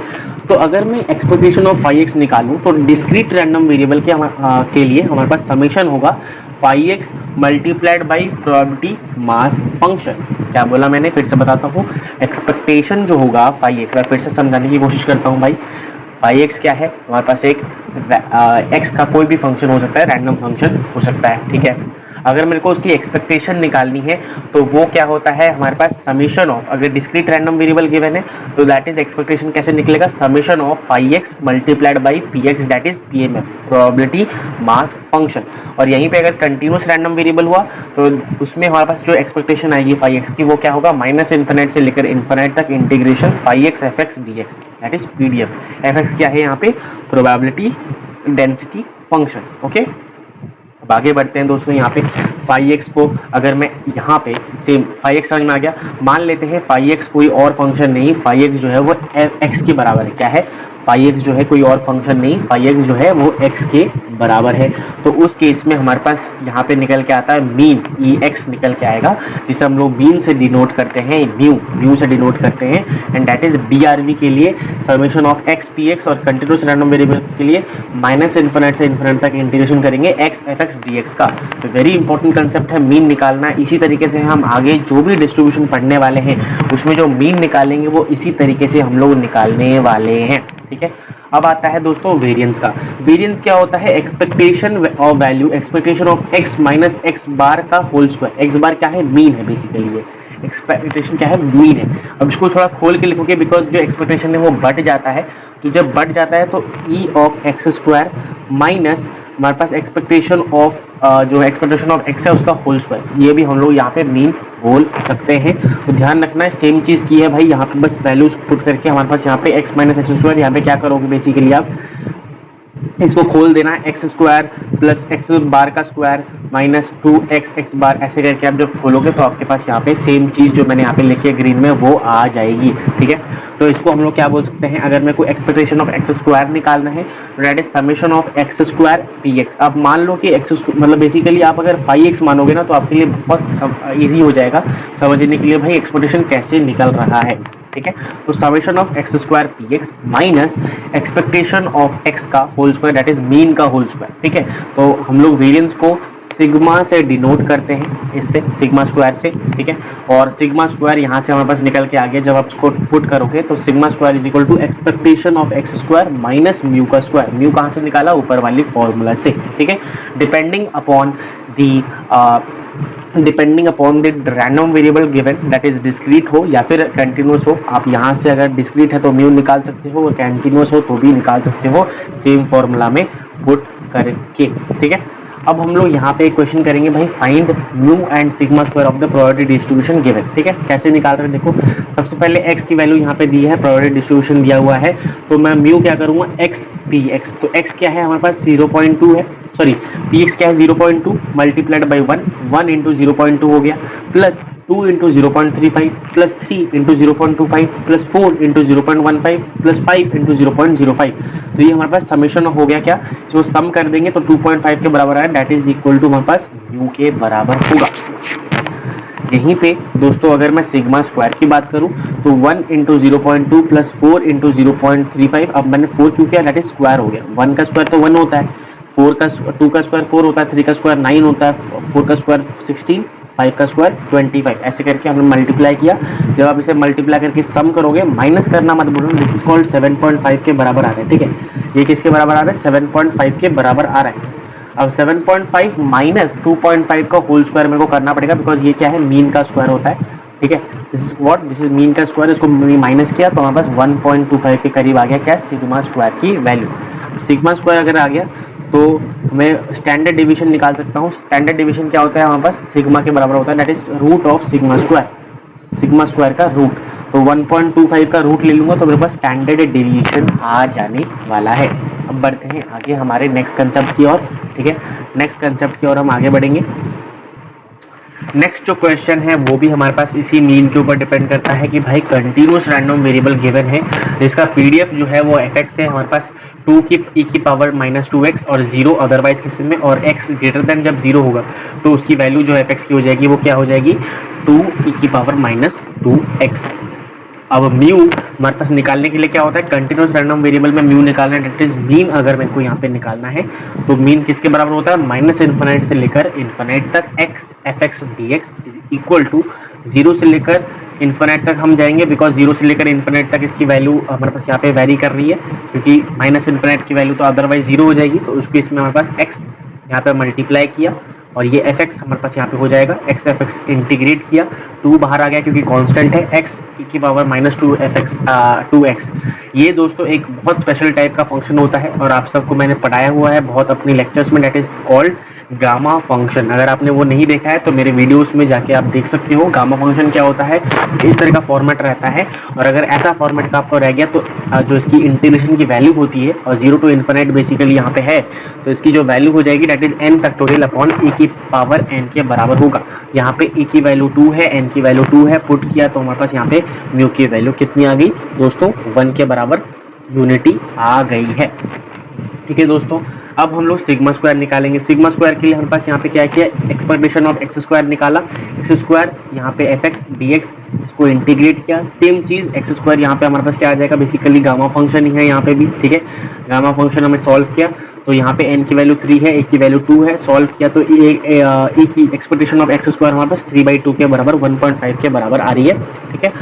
तो अगर मैं एक्सपेक्टेशन ऑफ 5x निकालूं तो डिस्क्रीट रैंडम वेरिएबल के लिए हमारे पास समेशन होगा 5x multiplied by probability mass function. क्या बोला मैंने, फिर से बताता हूँ। एक्सपेक्टेशन जो होगा 5x, मैं फिर से समझाने की कोशिश करता हूँ भाई। 5x क्या है, हमारे पास एक x का कोई भी फंक्शन हो सकता है, रैंडम फंक्शन हो सकता है, ठीक है। अगर मेरे को उसकी एक्सपेक्टेशन निकालनी है तो वो क्या होता है, हमारे पास समेशन ऑफ, अगर डिस्क्रीट रैंडम वेरिएबल गिवन है तो दैट इज एक्सपेक्टेशन कैसे निकलेगा, summation of 5x multiplied by px, that is pmf, probability mass function. और यहीं पे अगर कंटिन्यूअस रैंडम वेरिएबल हुआ तो उसमें हमारे पास जो एक्सपेक्टेशन आएगी 5x की, वो क्या होगा, माइनस इन्फिनिट से लेकर इन्फिनिट तक integration 5x fx dx, that is pdf। fx क्या है यहाँ पे, प्रोबेबिलिटी डेंसिटी फंक्शन, ओके। अब आगे बढ़ते हैं दोस्तों। यहाँ पे 5x को अगर मैं यहाँ पे सेम 5x समझ में आ गया, मान लेते हैं 5x कोई और फंक्शन नहीं, 5x जो है वो x के बराबर है, क्या है, 5x जो है कोई और फंक्शन नहीं, 5x जो है वो x के बराबर है। तो उस केस में हमारे पास यहाँ पे निकल के आता है मीन, ex निकल के आएगा, जिसे हम लोग मीन से डिनोट करते हैं, म्यू से डिनोट करते हैं, एंड दैट इज DRV के लिए समेशन ऑफ x px, और कंटिन्यूअस रैंडम वेरिएबल के लिए माइनस इन्फिनिट से इन्फिनिट तक इंटीग्रेशन करेंगे x fx dx का। तो वेरी इंपॉर्टेंट कंसेप्ट है मीन निकालना। इसी तरीके से हम आगे जो भी डिस्ट्रीब्यूशन पढ़ने वाले हैं उसमें जो मीन निकालेंगे वो इसी तरीके से हम लोग निकालने वाले हैं, ठीक है। अब आता है दोस्तों वेरिएंस का। वेरिएंस क्या होता है, expectation of value, expectation of x minus x बार का होल स्क्वायर। x बार क्या है, मीन है, बेसिकली ये एक्सपेक्टेशन क्या है, मीन है। अब इसको थोड़ा खोल के लिखोगे, बिकॉज जो एक्सपेक्टेशन है वो बढ़ जाता है, तो जब बढ़ जाता है तो e of x square minus हमारे पास एक्सपेक्टेशन ऑफ जो एक्सपेक्टेशन ऑफ x है उसका होल स्क्वायर, ये भी हम लोग यहाँ पे मीन बोल सकते हैं। तो ध्यान रखना है, सेम चीज़ की है भाई, यहाँ पे बस वैल्यूज पुट करके हमारे पास यहाँ पे x माइनस एक्स स्क्वायर, यहाँ पे क्या करोगे बेसिकली आप इसको खोल देना है, एक्स स्क्वायर प्लस एक्स बार का स्क्वायर माइनस 2x एक्स बार, ऐसे करके आप जब खोलोगे तो आपके पास यहाँ पे सेम चीज़ जो मैंने यहाँ पे लिखी है ग्रीन में वो आ जाएगी, ठीक है। तो इसको हम लोग क्या बोल सकते हैं, अगर मेरे को एक्सपेक्टेशन ऑफ एक्स स्क्वायर निकालना है तो that is summation of x square px। अब मान लो कि एक्स मतलब बेसिकली आप अगर 5x मानोगे ना तो आपके लिए बहुत ईजी हो जाएगा समझने के लिए भाई एक्सपेक्टेशन कैसे निकल रहा है, ठीक है। तो summation of x square px minus expectation of x का whole square, that is mean का होल स्क्वायर, ठीक है। तो हम लोग वेरिएंस को सिग्मा से डिनोट करते हैं, इससे सिग्मा स्क्वायर से, ठीक है। और सिग्मा स्क्वायर यहाँ से हमारे पास निकल के आ गया, जब आप इसको पुट करोगे तो sigma square is equal to expectation of x square minus mu का स्क्वायर। म्यू कहाँ से निकाला, ऊपर वाली फॉर्मूला से, ठीक है। Depending upon the random variable given, that is discrete हो या फिर कंटिन्यूस हो। आप यहाँ से अगर डिस्क्रीट है तो म्यू निकाल सकते हो, कंटिन्यूस हो तो भी निकाल सकते हो, सेम फॉर्मूला में पुट करके, ठीक है। अब हम लोग यहाँ पे एक क्वेश्चन करेंगे भाई, find mu and sigma square of the probability distribution given. ठीक है, कैसे निकाल रहे हैं देखो, सबसे पहले x की वैल्यू यहाँ पे दी है, प्रोबेबिलिटी डिस्ट्रीब्यूशन दिया हुआ है, तो मैं म्यू क्या करूंगा, x पी एक्स, तो x क्या है हमारे पास 0.2 है, सॉरी पी एक्स क्या है 0.2 मल्टीप्लाइड बाई 1 इंटू 0.2 हो गया, plus 2 into 0.35 plus 3 into 0.25 plus 4 into 0.15 plus 5 into 0.05। तो ये हमारे पास समेशन हो गया, क्या जो सम कर देंगे तो 2.5 के बराबर आया, दैट इज इक्वल टू हमारे पास म्यू के बराबर होगा। यहीं पे दोस्तों अगर मैं सिग्मा स्क्वायर की बात करूं तो 1 इंटू 0.2 प्लस 4 इंटू 0.35, अब मैंने 4 क्यों किया, दैट इज स्क्वायर हो गया, 1 का स्क्वायर तो 1 होता है, 2 का स्क्वायर 4 होता है, 3 का स्क्वायर 9 होता है, 4 का स्क्वायर 16, 5 का स्क्वायर 25, ऐसे करके हमने मल्टीप्लाई किया। जब आप इसे मल्टीप्लाई करके सम करोगे, माइनस करना मत भूलना, दिस इज कॉल्ड 7.5 के बराबर आ रहा है। ठीक है, ये किसके बराबर आ रहा है, 7.5 के बराबर आ रहा है। अब 7.5 माइनस 2.5 का होल स्क्वायर मेरे को करना पड़ेगा, बिकॉज ये क्या है, मीन का स्क्वायर होता है। ठीक है, this is what, this is mean का स्क्वायर, इसको माइनस किया तो हमारे पास 1.25 के करीब आ गया क्या, सिग्मा स्क्वायर की वैल्यू। सिग्मा स्क्वायर अगर आ गया तो मैं स्टैंडर्ड डिवीजन निकाल सकता हूँ। स्टैंडर्ड डिवीजन क्या होता है हमारे पास, सिग्मा के बराबर होता है, that is root of sigma square, sigma square का रूट। तो 1.25 का रूट ले लूंगा तो मेरे पास स्टैंडर्ड डिवीजन आ जाने वाला है। अब बढ़ते हैं आगे हमारे नेक्स्ट कंसेप्ट की ओर। ठीक है, नेक्स्ट कंसेप्ट की ओर हम आगे बढ़ेंगे। नेक्स्ट जो क्वेश्चन है वो भी हमारे पास इसी मीन के ऊपर डिपेंड करता है कि भाई कंटिन्यूस रैंडम वेरिएबल गिवन है, जिसका पीडीएफ जो है वो fx है हमारे पास 2 की e की पावर -2x और 0 अदरवाइज किसी में, और x ग्रेटर देन जब 0 होगा तो उसकी वैल्यू जो fx की हो जाएगी वो क्या हो जाएगी, 2 e की पावर -2x। अब म्यू हमारे पास निकालने के लिए क्या होता है, कंटिन्यूस रैंडम वेरिएबल में म्यू निकालना है, दैट इज मीन अगर मेरे को यहाँ पे निकालना है तो मीन किसके बराबर होता है, माइनस इन्फिनिट से लेकर इन्फिनिट तक x fx dx is equal to 0 से लेकर इन्फिनिट तक हम जाएंगे, बिकॉज 0 से लेकर इन्फिनिट तक इसकी वैल्यू हमारे पास यहाँ पे वेरी कर रही है, क्योंकि माइनस इन्फिनिट की वैल्यू तो अदरवाइज 0 हो जाएगी, तो उस केस में हमारे पास x यहाँ पे मल्टीप्लाई किया और ये fx हमारे पास यहाँ पे हो जाएगा, x fx इंटीग्रेट किया, 2 बाहर आ गया क्योंकि कांस्टेंट है, x की पावर -2 fx 2x। ये दोस्तों एक बहुत स्पेशल टाइप का फंक्शन होता है और आप सबको मैंने पढ़ाया हुआ है बहुत अपने लेक्चर्स में, that is called gamma function. अगर आपने वो नहीं देखा है तो मेरे वीडियोस में जाके आप देख सकते हो गामा फंक्शन क्या होता है, इस तरह का फॉर्मेट रहता है। और अगर ऐसा फॉर्मेट का आपको रह गया तो जो इसकी इंटीग्रेशन की वैल्यू होती है और 0 टू इन्फिनिट बेसिकली यहाँ पे है, तो इसकी जो वैल्यू हो जाएगी that is n factorial upon e की पावर n के बराबर होगा। यहाँ पे e की वैल्यू 2 है, n की वैल्यू 2 है, पुट किया तो हमारे पास यहाँ पे म्यू की वैल्यू कितनी आ गई दोस्तों, 1 के बराबर यूनिटी आ गई है। ठीक है दोस्तों, अब हम लोग सिग्मा स्क्वायर निकालेंगे। सिग्मा स्क्वायर के लिए हमारे पास यहाँ पे क्या किया, एक्सपेक्टेशन ऑफ एक्स स्क्वायर निकाला, एक्स स्क्वायर यहाँ पे एफ एक्स डी एक्स, इसको इंटीग्रेट किया, सेम चीज एक्स स्क्वायर यहाँ पे हमारे पास क्या आ जाएगा, बेसिकली गामा फंक्शन ही है यहाँ पे भी। ठीक है, गामा फंक्शन हमें सॉल्व किया तो यहाँ पे n की वैल्यू 3 है, a की वैल्यू 2 है, सॉल्व किया तो e की एक्सपेक्टेशन ऑफ एक्स स्क्वायर हमारे पास 3/2 के बराबर 1.5 के बराबर आ रही है। ठीक है,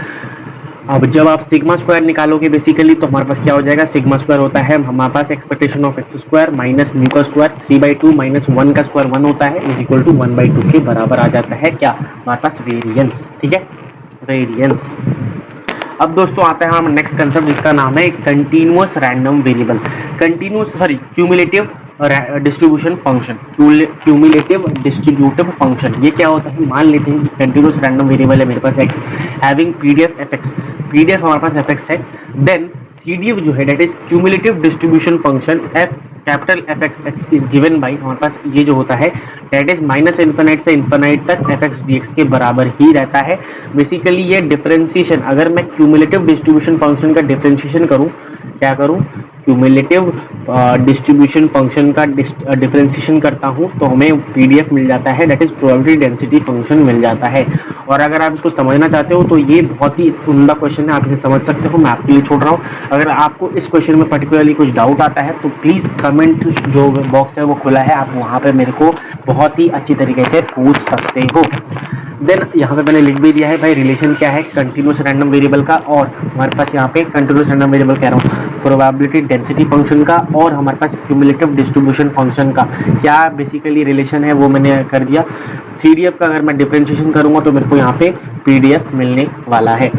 अब जब आप सिग्मा स्क्वायर निकालोगे बेसिकली तो हमारे पास क्या हो जाएगा, सिग्मा स्क्वायर होता है हमारे पास expectation of x square minus mu का स्क्वायर 3/2 माइनस 1 का स्क्वायर 1 होता है इज इक्वल टू 1/2 के बराबर आ जाता है क्या, हमारे पास वेरिएंस। ठीक है, वेरिएंस। अब दोस्तों आता है हम नेक्स्ट कंसेप्ट जिसका नाम है continuous random variable, continuous sorry cumulative distribution function, cumulative distributive function. ये क्या होता है, मान लेते हैं कि कंटीन्यूअस रैंडम वेरिएबल है मेरे पास x having PDF fx, PDF हमारे पास fx है, देन cdf जो है that is cumulative distribution function f capital F x x is given by, हमारे पास ये जो होता है दैट इज माइनस इन्फिनिट से इन्फिनिट तक एफ एक्स डी एक्स के बराबर ही रहता है। बेसिकली ये डिफरेंशिएशन, अगर मैं क्यूमुलेटिव डिस्ट्रीब्यूशन फंक्शन का डिफरेंशिएशन करूं, क्या करूं, क्यूमुलेटिव डिस्ट्रीब्यूशन फंक्शन का डिफरेंशिएशन करता हूं तो हमें पीडीएफ मिल जाता है that is probability density function मिल जाता है। और अगर आप इसको समझना चाहते हो तो ये बहुत ही उम्दा क्वेश्चन है, आप इसे समझ सकते हो, मैं आपके लिए छोड़ रहा हूँ। अगर आपको इस क्वेश्चन में पर्टिकुलरली कुछ डाउट आता है तो प्लीज़ कमेंट जो बॉक्स है वो खुला है, आप वहाँ पे मेरे को बहुत ही अच्छी तरीके से पूछ सकते हो। देन यहाँ पे मैंने लिख भी दिया है भाई रिलेशन क्या है कंटिन्यूस रैंडम वेरिएबल का, और हमारे पास यहाँ पे कंटिन्यूस रैंडम वेरिएबल कह रहा हूँ प्रोबेबिलिटी डेंसिटी फंक्शन का, और हमारे पास क्यूमुलेटिव डिस्ट्रीब्यूशन फंक्शन का क्या बेसिकली रिलेशन है वो मैंने कर दिया। सीडीएफ का अगर मैं डिफरेंशिएशन करूंगा तो मेरे को यहाँ पे पीडीएफ मिलने वाला है।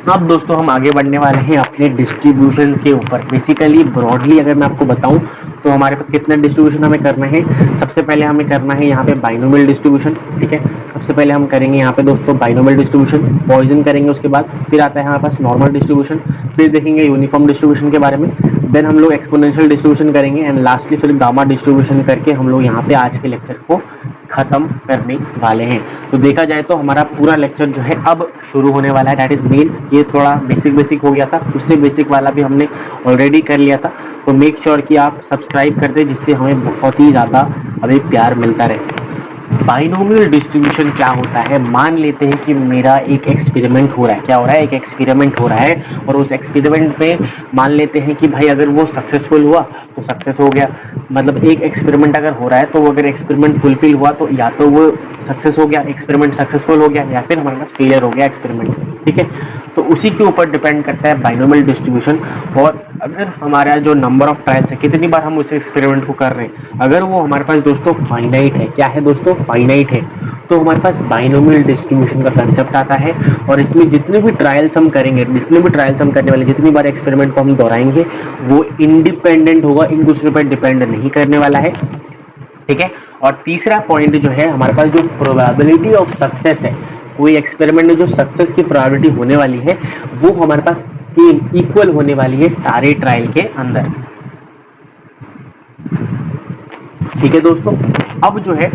अब दोस्तों हम आगे बढ़ने वाले हैं अपने डिस्ट्रीब्यूशन के ऊपर। बेसिकली ब्रॉडली अगर मैं आपको बताऊं तो हमारे पास कितने डिस्ट्रीब्यूशन हमें करना है। सबसे पहले हमें करना है यहाँ पे बाइनोमियल डिस्ट्रीब्यूशन, ठीक है। सबसे पहले हम करेंगे यहाँ पे दोस्तों बाइनोमियल डिस्ट्रीब्यूशन, पॉइजन करेंगे, उसके बाद फिर आता है हमारे पास नॉर्मल डिस्ट्रीब्यूशन, फिर देखेंगे यूनिफॉर्म डिस्ट्रीब्यूशन के बारे में, देन हम लोग एक्सपोनेंशियल डिस्ट्रीब्यूशन करेंगे एंड लास्टली फिर गामा डिस्ट्रीब्यूशन करके हम लोग यहाँ पे आज के लेक्चर को खत्म करने वाले हैं। तो देखा जाए तो हमारा पूरा लेक्चर जो है अब शुरू होने वाला है, दैट इज मेन। ये थोड़ा बेसिक बेसिक हो गया था, उससे बेसिक वाला भी हमने ऑलरेडी कर लिया था। तो मेक श्योर कि आप सब्सक्राइब कर दें जिससे हमें बहुत ही ज़्यादा अभी प्यार मिलता रहे। बाइनोमियल डिस्ट्रीब्यूशन क्या होता है, मान लेते हैं कि मेरा एक एक्सपेरिमेंट हो रहा है। क्या हो रहा है, एक एक्सपेरिमेंट हो रहा है और उस एक्सपेरिमेंट में मान लेते हैं कि भाई अगर वो सक्सेसफुल हुआ तो सक्सेस हो गया। मतलब एक एक्सपेरिमेंट अगर हो रहा है तो अगर एक्सपेरिमेंट फुलफिल हुआ तो या तो वो सक्सेस हो गया, एक्सपेरिमेंट सक्सेसफुल हो गया, या फिर हमारे पास फेलियर हो गया एक्सपेरिमेंट, ठीक है। तो उसी के ऊपर डिपेंड करता है बाइनोमियल डिस्ट्रीब्यूशन। और अगर हमारा जो नंबर ऑफ ट्रायल्स है, कितनी बार हम उस एक्सपेरिमेंट को कर रहे हैं, अगर वो हमारे पास दोस्तों फाइनाइट है, क्या है दोस्तों, फाइनाइट है, तो हमारे पास बाइनोमियल डिस्ट्रीब्यूशन का कंसेप्ट आता है। और इसमें जितने भी ट्रायल्स हम करेंगे, जितने भी ट्रायल्स हम करने वाले, जितनी बार एक्सपेरिमेंट को हम दोहराएंगे, वो इंडिपेंडेंट होगा, एक दूसरे पर डिपेंड नहीं करने वाला है, ठीक है। और तीसरा पॉइंट जो है हमारे पास, जो प्रोबेबिलिटी ऑफ सक्सेस है, कोई एक्सपेरिमेंट में जो सक्सेस की प्रोबेबिलिटी होने वाली है वो हमारे पास सेम इक्वल होने वाली है सारे ट्रायल के अंदर, ठीक है दोस्तों। अब जो है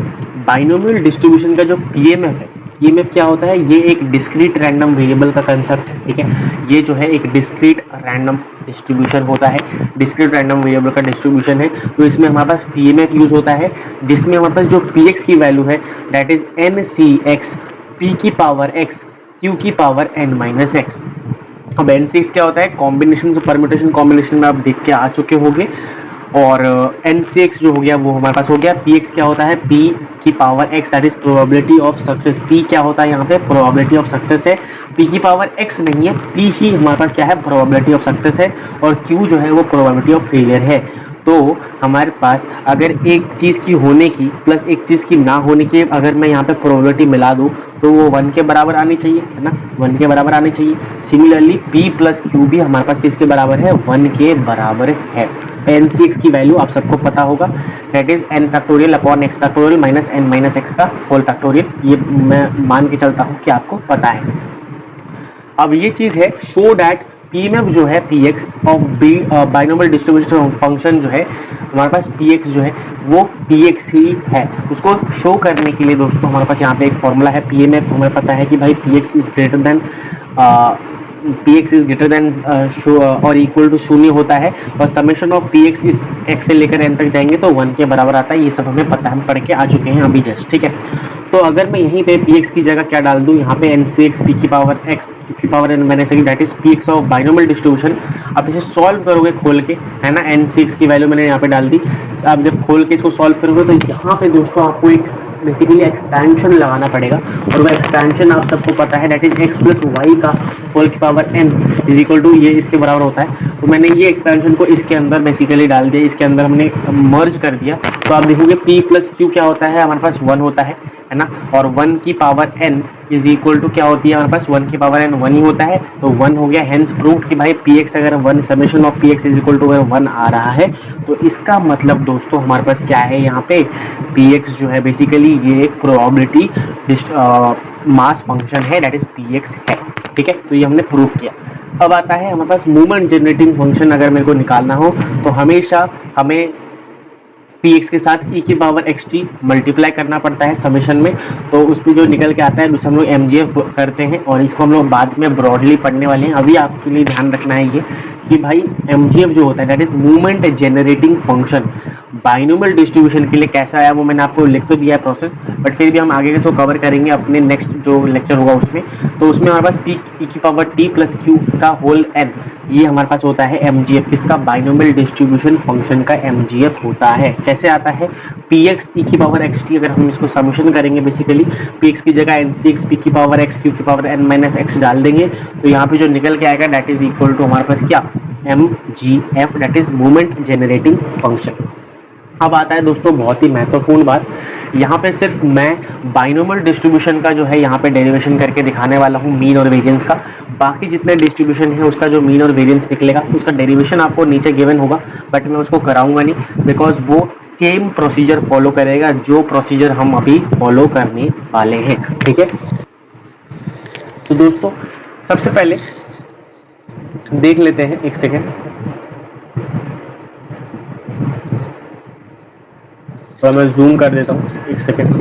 बाइनोमियल डिस्ट्रीब्यूशन का जो पीएमएफ है, पीएमएफ क्या होता है, ये एक डिस्क्रीट रैंडम वेरिएबल का कंसेप्ट है, ठीक है। ये जो है एक डिस्क्रीट रैंडम डिस्ट्रीब्यूशन होता है, डिस्क्रीट रैंडम वेरिएबल का डिस्ट्रीब्यूशन है। तो इसमें हमारे पास पीएमएफ यूज होता है, जिसमें हमारे पास जो पीएक्स की वैल्यू है that is n C x P की पावर एक्स क्यू की पावर एन माइनस एक्स। अब एन सी एक्स क्या होता है, कॉम्बिनेशन परम्यूटेशन कॉम्बिनेशन में आप देख के आ चुके होंगे। और एन सी एक्स जो हो गया वो हमारे पास हो गया। पी एक्स क्या होता है, पी की power x that is probability of success. P क्या होता है यहाँ पे, प्रोबेबिलिटी ऑफ सक्सेस है। पी की पावर एक्स नहीं है, पी ही हमारे पास क्या है, प्रोबेबिलिटी ऑफ सक्सेस है। और क्यू जो है वो प्रोबेबिलिटी ऑफ फेलियर है। तो हमारे पास अगर एक चीज़ की होने की प्लस एक चीज़ की ना होने की अगर मैं यहाँ पे प्रोबेबिलिटी मिला दूँ तो वो 1 के बराबर आनी चाहिए, है ना, 1 के बराबर आनी चाहिए। सिमिलरली P प्लस क्यू भी हमारे पास किसके बराबर है, 1 के बराबर है। एन सी एक्स की वैल्यू आप सबको पता होगा, that is n factorial upon x factorial minus n minus x का होल फैक्टोरियल। ये मैं मान के चलता हूँ कि आपको पता है। अब ये चीज़ है शो दैट पीएमएफ जो है p x of b binomial distribution function जो है हमारे पास पीएक्स जो है वो पीएक्स ही है। उसको शो करने के लिए दोस्तों हमारे पास यहाँ पे एक फॉर्मूला है। पीएमएफ हमें पता है कि भाई px is greater than px is greater than और इक्वल टू शून्य होता है। और समेशन ऑफ px इस x से लेकर n तक जाएंगे तो 1 के बराबर आता है। ये सब हमें पता है, हम पढ़ के आ चुके हैं अभी जस्ट, ठीक है। तो अगर मैं यहीं पे px की जगह क्या डाल दूं, यहाँ पे n से x p की पावर x q की पावर n मैंने सही that is px of binomial distribution. आप इसे सॉल्व करोगे खोल के, है ना, n से x की वैल्यू मैंने यहाँ पे डाल दी। आप जब खोल के इसको सॉल्व करोगे तो यहाँ पे दोस्तों आपको एक बेसिकली एक्सपेंशन लगाना पड़ेगा। और वो एक्सपेंशन आप सबको पता है that is x plus y का होल की power n is equal to ये इसके बराबर होता है। तो मैंने ये एक्सपेंशन को इसके अंदर बेसिकली डाल दिया, इसके अंदर हमने मर्ज कर दिया। तो आप देखोगे p प्लस क्यू क्या होता है, हमारे पास 1 होता है ना। और 1 की power n is equal to क्या होती है हमारे पास, 1 की पावर n 1 ही होता है। तो 1 हो गया, हेंस प्रूव्ड कि भाई px अगर 1 summation of px is equal to अगर 1 आ रहा है तो इसका मतलब दोस्तों हमारे पास क्या है, यहाँ पे px जो है बेसिकली ये एक प्रोबेबिलिटी मास फंक्शन है दैट इज px है, ठीक है। तो ये हमने प्रूव किया। अब आता है हमारे पास मूवमेंट जनरेटिंग फंक्शन अगर मेरे को निकालना हो तो हमेशा हमें px के साथ e की पावर xt मल्टीप्लाई करना पड़ता है समेशन में। तो उस पर जो निकल के आता है उसे हम लोग mgf करते हैं और इसको हम लोग बाद में ब्रॉडली पढ़ने वाले हैं। अभी आपके लिए ध्यान रखना है ये कि भाई mgf जो होता है that is movement generating function binomial distribution के लिए कैसा आया वो मैंने आपको लिख तो दिया है प्रोसेस, बट फिर भी हम आगे इसको कवर करेंगे अपने नेक्स्ट जो लेक्चर होगा उसमें। तो उसमें हमारे पास p e की पावर t प्लस क्यू का होल n ये हमारे पास होता है mgf, किसका, बाइनोमियल डिस्ट्रीब्यूशन फंक्शन का mgf होता है। कैसे आता है, px e की पावर xt अगर हम इसको समेशन करेंगे बेसिकली px की जगह ncx p की पावर x q की पावर n माइनस x डाल देंगे तो यहाँ पे जो निकल के आएगा दैट इज इक्वल टू हमारे पास क्या, mgf that is movement generating function. अब आता है दोस्तों बहुत ही महत्वपूर्ण बात, यहाँ पे सिर्फ मैं बाइनोमियल डिस्ट्रीब्यूशन का जो है यहाँ पे डेरिवेशन करके दिखाने वाला हूँ, मीन और वेरिएंस का। बाकी जितने डिस्ट्रीब्यूशन है उसका जो मीन और वेरिएंस निकलेगा उसका डेरिवेशन आपको नीचे गिवन होगा, बट मैं उसको कराऊंगा नहीं, बिकॉज वो सेम प्रोसीजर फॉलो करेगा जो प्रोसीजर हम अभी फॉलो करने वाले हैं, ठीक है। तो दोस्तों सबसे पहले देख लेते हैं, एक सेकेंड, तो मैं जूम कर देता हूँ, एक सेकेंड,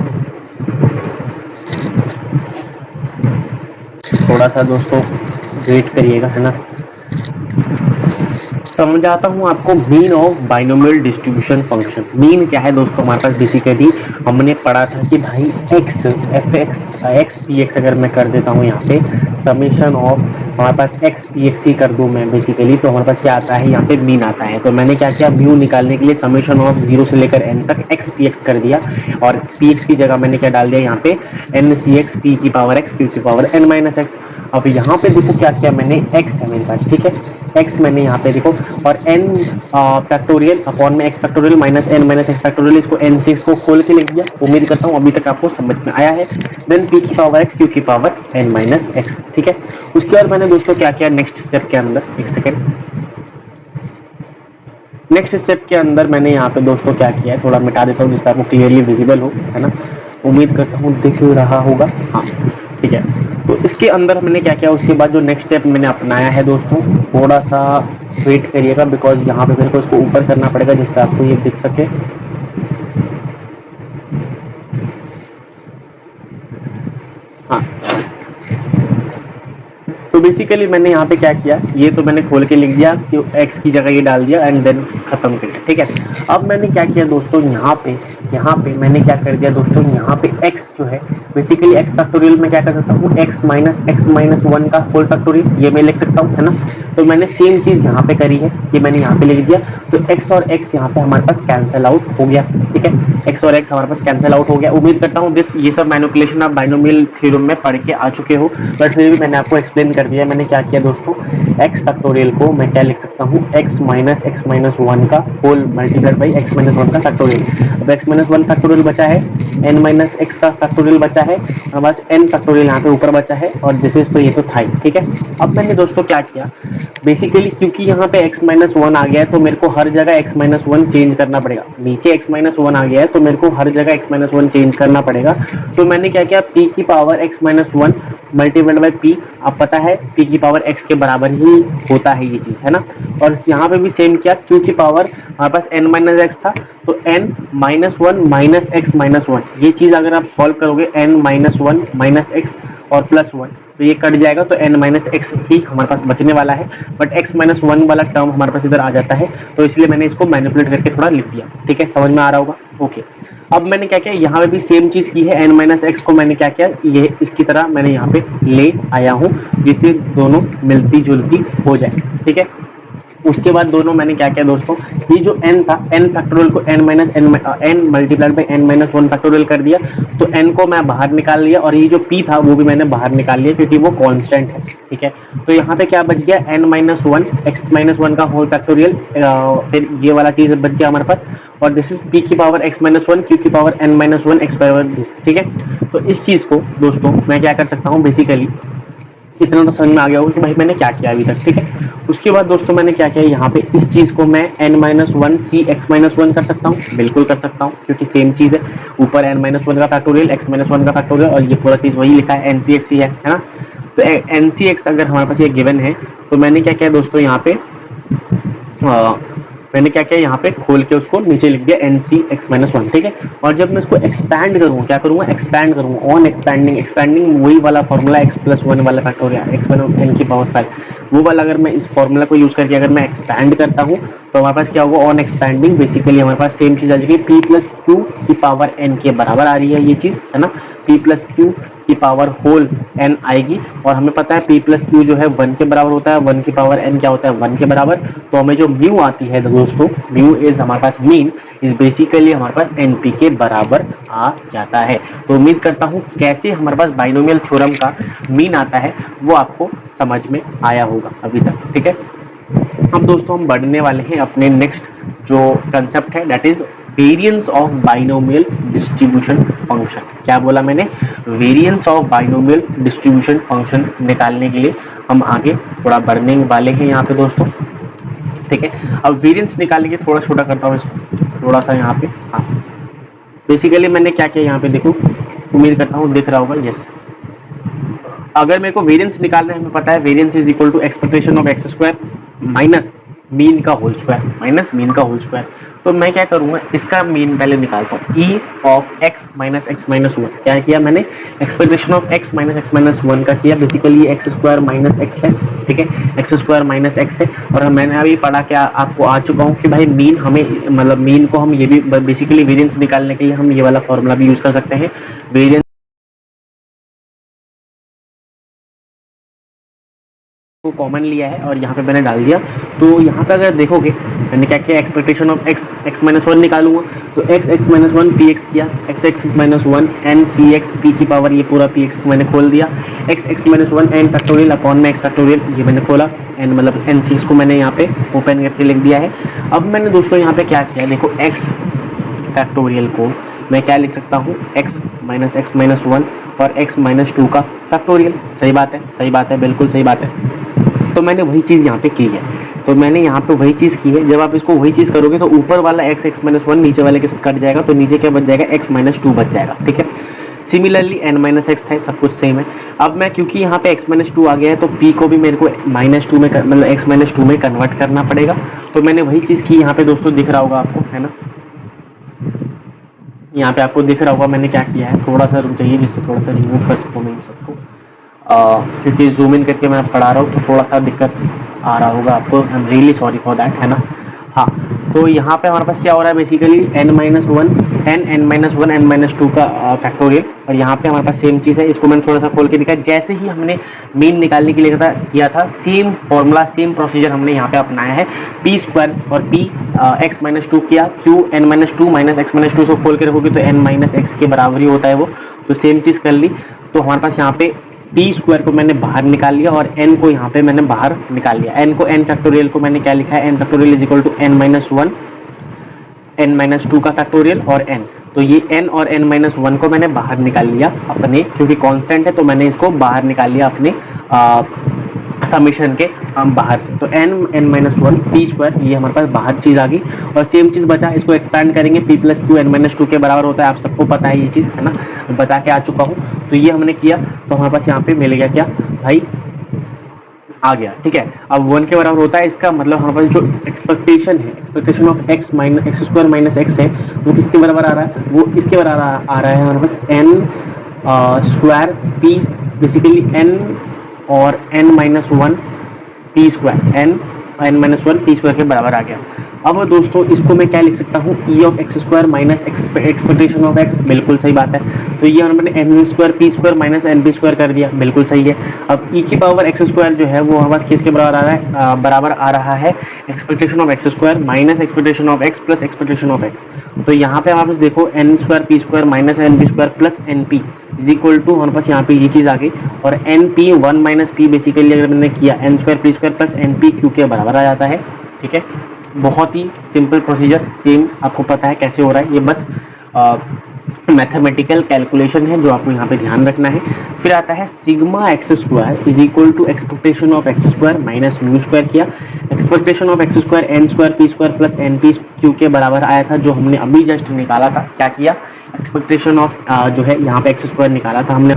थोड़ा सा दोस्तों वेट करिएगा, है ना। समझाता हूँ आपको mean of binomial distribution function. Mean क्या है दोस्तों, हमारे पास बेसिकली हमने पढ़ा था कि भाई x F x P x अगर मैं कर देता हूँ यहाँ पे समेशन ऑफ, हमारे पास एक्स पी एक्स ही कर दूँ मैं बेसिकली, तो हमारे पास क्या आता है यहाँ पे मीन आता है। तो मैंने क्या किया, म्यू निकालने के लिए समेशन ऑफ 0 से लेकर n तक एक्स पी एक्स कर दिया, और पी एक्स की जगह मैंने क्या डाल दिया यहाँ पे एन सी एक्स पी की पावर एक्स क्यू की पावर एन माइनस एक्स। अब यहाँ पे देखो क्या किया मैंने, एक्स है मेरे पास, ठीक है, एक्स मैंने यहाँ पे देखो, और एन फैक्टोरियल अपॉन में x factorial minus n minus x factorial, इसको एन से इसको खोल के लिख दिया। उम्मीद करता हूँ अभी तक आपको समझ में आया है। देन पी की पावर एक्स क्यू की पावर एन माइनस एक्स, ठीक है। उसके बाद मैंने दोस्तों क्या किया नेक्स्ट स्टेप के अंदर, एक सेकेंड, नेक्स्ट स्टेप के अंदर मैंने यहाँ पे दोस्तों क्या किया है, थोड़ा मिटा देता हूँ जिससे आपको क्लियरली विजिबल हो, है ना। उम्मीद करता हूँ दिख रहा होगा, हाँ ठीक है। तो इसके अंदर मैंने क्या किया, उसके बाद जो नेक्स्ट स्टेप मैंने अपनाया है दोस्तों, थोड़ा सा वेट करिएगा, बिकॉज यहाँ पे मेरे को इसको ऊपर करना पड़ेगा जिससे आपको ये दिख सके। हाँ, तो बेसिकली मैंने यहाँ पे क्या किया, ये तो मैंने खोल के लिख दिया कि x की जगह ये डाल दिया एंड देन खत्म कर दिया, ठीक है। अब मैंने क्या किया दोस्तों, यहाँ पे मैंने क्या कर दिया दोस्तों, यहाँ पे x जो है बेसिकली x फैक्टोरियल में क्या कर सकता हूँ, x माइनस वन का होल फैक्टोरियल ये मैं लिख सकता हूँ, है ना। तो मैंने सेम चीज यहाँ पे करी है, ये मैंने यहाँ पे लिख दिया। तो x और x यहाँ पे हमारे पास कैंसिल आउट हो गया, ठीक है, x और x हमारे पास कैंसिल आउट हो गया। उम्मीद करता हूँ ये सब मैनिपुलेशन आप बाइनोमियल थ्योरम में पढ़ के आ चुके हो, बट फिर भी मैंने आपको एक्सप्लेन कर दिया। मैंने क्या किया दोस्तों, x फैक्टोरियल को मैं क्या लिख सकता हूँ, x माइनस वन का whole multiplied by x minus one का फैक्टोरियल। अब x माइनस वन फैक्टोरियल बचा है, n माइनस एक्स का फैक्टोरियल बचा है, और बस n फैक्टोरियल यहाँ पे ऊपर बचा है, और दिस इज, तो ये तो था ही, ठीक है। अब मैंने दोस्तों क्या किया, बेसिकली क्योंकि यहाँ पे x माइनस वन आ गया है तो मेरे को हर जगह x माइनस वन चेंज करना पड़ेगा। नीचे x माइनस वन आ गया है तो मेरे को हर जगह x माइनस वन चेंज करना पड़ेगा। तो मैंने क्या किया, p की power x minus one multiplied by p, अब पता है p की पावर x के बराबर ही होता है ये चीज, है ना। और यहाँ पे भी सेम किया, q की पावर हमारे पास n माइनस एक्स था, तो n minus one minus x minus one, ये चीज अगर आप सॉल्व करोगे n minus one minus x और प्लस वन, तो ये कट जाएगा, तो n माइनस एक्स ही हमारे पास बचने वाला है। बट x माइनस वन वाला टर्म हमारे पास इधर आ जाता है, तो इसलिए मैंने इसको मैनिपुलेट करके थोड़ा लिख दिया, ठीक है, समझ में आ रहा होगा, ओके। अब मैंने क्या किया, यहाँ पे भी सेम चीज की है, n माइनस एक्स को मैंने क्या किया, ये इसकी तरह मैंने यहाँ पे ले आया हूँ, जिससे दोनों मिलती जुलती हो जाए, ठीक है। उसके बाद दोनों मैंने क्या किया दोस्तों, ये जो n था, n फैक्टोरियल को n minus n multiplied by n minus one factorial कर दिया, तो n को मैं बाहर निकाल लिया, और ये जो p था वो भी मैंने बाहर निकाल लिया क्योंकि वो कांस्टेंट है, ठीक है। तो यहाँ पे क्या बच गया, n minus one X minus one का होल फैक्टोरियल, फिर ये वाला चीज बच गया हमारे पास, और दिस इज p की power x minus one Q की power n minus one X power this, ठीक है। तो इस चीज को दोस्तों मैं क्या कर सकता हूँ, बेसिकली इतना तो समझ में आ गया होगा कि भाई मैंने क्या किया अभी तक, ठीक है। उसके बाद दोस्तों मैंने क्या किया, यहाँ पे इस चीज को मैं n माइनस वन सी एक्स माइनस वन कर सकता हूँ, बिल्कुल कर सकता हूँ, क्योंकि सेम चीज है, ऊपर n माइनस वन का फैक्टोरियल x माइनस वन का फैक्टोरियल, और ये पूरा चीज वही लिखा है एन सी एक्स है ना। तो एन सी एक्स अगर हमारे पास ये गिवन है, तो मैंने क्या किया दोस्तों, यहाँ पे मैंने क्या किया, यहाँ पे खोल के उसको नीचे लिख दिया एन सी एक्स माइनस वन, ठीक है। और जब मैं इसको एक्सपैंड करूँ, क्या करूँगा, एक्सपैंड करूँगा, ऑन एक्सपैंडिंग, एक्सपैंडिंग वही वाला फॉर्मूला एक्स प्लस वन वाला फैक्टोरियल एक्स वन एन की पावर फाइव, वो वाला अगर मैं इस फॉर्मूला को यूज करके अगर मैं एक्सपैंड करता हूँ, तो हमारे पास क्या होगा, ऑन एक्सपैंडिंग बेसिकली हमारे पास सेम चीज आ जाएगी, पी प्लस क्यू की पावर एन के बराबर आ रही है ये चीज, है ना। पी प्लस क्यू की पावर होल एन आएगी, और हमें पता है पी प्लस क्यू जो है वन के बराबर होता है, वन की पावर एन क्या होता है, वन के बराबर। तो हमें जो म्यू आती है दोस्तों, म्यू इज हमारे पास मीन इज बेसिकली हमारे पास एनपी के बराबर आ जाता है। तो उम्मीद करता हूँ कैसे हमारे पास बाइनोमियल थ्योरम का मीन आता है वो आपको समझ में आया होगा अभी तक, ठीक है। अब दोस्तों हम बढ़ने वाले हैं अपने नेक्स्ट जो कंसेप्ट है, that is variance of binomial distribution function. क्या बोला मैंने? Variance of binomial distribution function निकालने के लिए हम आगे थोड़ा बढ़ने वाले हैं यहाँ पे दोस्तों, ठीक है। अब वेरिएंस निकालने के थोड़ा छोटा करता हूँ इसको, थोड़ा सा यहाँ पे। हाँ, बेसिकली मैंने क्या किया यहाँ पे, देखो, उम्मीद करता हूँ दिख रहा होगा। यस, अगर मेरे को वेरिएंस निकालना है, हमें पता है variance is equal to expectation of x square minus mean का होल स्क्वायर, माइनस मीन का होल स्क्वायर। तो मैं क्या करूंगा, इसका मीन पहले निकालता हूँ। E of x minus one, क्या किया मैंने, expectation of x minus one का किया। Basically x square minus x है, ठीक है, एक्स स्क्वायर माइनस एक्स है। और मैंने अभी पढ़ा, क्या आपको आ चुका हूँ कि भाई मीन हमें, मतलब मीन को हम ये भी बेसिकली वेरिएंस निकालने के लिए हम ये वाला फॉर्मूला भी यूज कर सकते हैं। वेरिएंस को कॉमन लिया है और यहाँ पे मैंने डाल दिया। तो यहाँ पे अगर देखोगे, मैंने क्या किया, expectation of x minus one निकालूंगा, तो X minus one P X किया, एक्स माइनस वन एन सी एक्स पी की पावर, ये पूरा पी एक्स को मैंने खोल दिया। X minus one N factorial upon में एक्स फैक्टोरियल, ये मैंने खोला, एन मतलब एन सी एक्स को मैंने यहाँ पे ओपन करके लिख दिया है। अब मैंने दोस्तों यहाँ पे क्या किया, देखो, एक्स फैक्टोरियल को मैं क्या लिख सकता हूँ, एक्स माइनस वन और एक्स माइनस टू का फैक्टोरियल। सही बात है, सही बात है, बिल्कुल सही बात है। तो मैंने वही चीज़ यहाँ पे की है, तो मैंने यहाँ पे वही चीज़ की है। जब आप इसको वही चीज़ करोगे तो ऊपर वाला एक्स माइनस वन नीचे वाले के साथ कट जाएगा, तो नीचे क्या बच जाएगा, एक्स माइनस टू बच जाएगा, ठीक है। सिमिलरली एन माइनस एक्स था, सब कुछ सेम है। अब मैं, क्योंकि यहाँ पे एक्स माइनस टू आ गया है, तो पी को भी मेरे को माइनस टू में मतलब एक्स माइनस टू में कन्वर्ट करना पड़ेगा। तो मैंने वही चीज़ की यहाँ पे दोस्तों, दिख रहा होगा आपको, है ना, यहाँ पे आपको दिख रहा होगा मैंने क्या किया है। थोड़ा सा रुक जाइए, जिससे थोड़ा सा रिमूव कर सकूँ मैं इन सबको, क्योंकि जूम इन करके मैं पढ़ा रहा हूँ तो थोड़ा सा दिक्कत आ रहा होगा आपको। I am really sorry for that, है ना। हाँ, तो यहाँ पे हमारे पास क्या हो रहा है, basically n minus one n minus one n minus two का फैक्टोरियल, और यहाँ पे हमारे पास सेम चीज़ है। इसको मैंने थोड़ा सा खोल के दिखाया, जैसे ही हमने मीन निकालने के लिए किया था, सेम फॉर्मूला सेम प्रोसीजर हमने यहाँ पे अपनाया है। पी स्क्वायर और पी एक्स माइनस टू किया, q n minus two minus x minus two से खोल के रखोगे तो एन माइनस एक्स के बराबर ही होता है वो। तो सेम चीज़ कर ली। तो हमारे पास यहाँ पे पी स्क्वायर को मैंने बाहर निकाल लिया और एन को यहाँ पे मैंने बाहर निकाल लिया। एन को, एन फैक्टोरियल को मैंने क्या लिखा है, n factorial is equal to n minus one n minus two का फैक्टोरियल और एन। तो ये एन और एन माइनस वन को मैंने बाहर निकाल लिया अपने, क्योंकि कांस्टेंट है तो मैंने इसको बाहर निकाल लिया अपने समीशन के बाहर से। तो n minus one P square, ये हमारे पास बाहर चीज़ आ गई। और सेम चीज़ बचा, इसको एक्सपैंड करेंगे, p plus q n minus two के बराबर होता है, आप सबको पता है ये चीज़, है ना, बता के आ चुका हूँ। तो ये हमने किया, तो हमारे पास यहाँ पे मिल गया क्या भाई, आ गया, ठीक है। अब वन के बराबर होता है, इसका मतलब हमारे पास जो एक्सपेक्टेशन है, expectation of x minus X square minus x है, वो किसके बराबर आ रहा है, वो इसके बराबर आ रहा है हमारे पास N square P, basically N और N minus one P square, N minus one P square के बराबर आ गया। अब दोस्तों इसको मैं क्या लिख सकता हूँ, E of x square minus expectation of x, बिल्कुल सही बात है। तो ये हमने n square P square minus n p square कर दिया, बिल्कुल सही है। अब ई की पावर एक्स स्क्वायर जो है वो हमारे पास किसके बराबर आ रहा है, बराबर आ रहा है expectation of x square minus expectation of x plus expectation of x. तो यहाँ पे हमारे पास देखो n square P square minus n p square plus N p is equal to, हमारे पास यहाँ पे ये चीज़ आ गई। और n p one minus p, basically अगर मैंने किया n square P square plus N P Q के बराबर आ जाता है, ठीक है। बहुत ही सिंपल प्रोसीजर, सेम आपको पता है कैसे हो रहा है, ये बस मैथमेटिकल कैलकुलेशन है जो आपको यहाँ पे ध्यान रखना है। फिर आता है sigma X square is equal to expectation of x square minus mu square किया। Expectation of x square N square P square plus N P Q के बराबर आया था, जो हमने अभी जस्ट निकाला था। क्या किया, एक्सपेक्टेशन ऑफ जो है यहाँ पे एक्स स्क्वायर निकाला था हमने।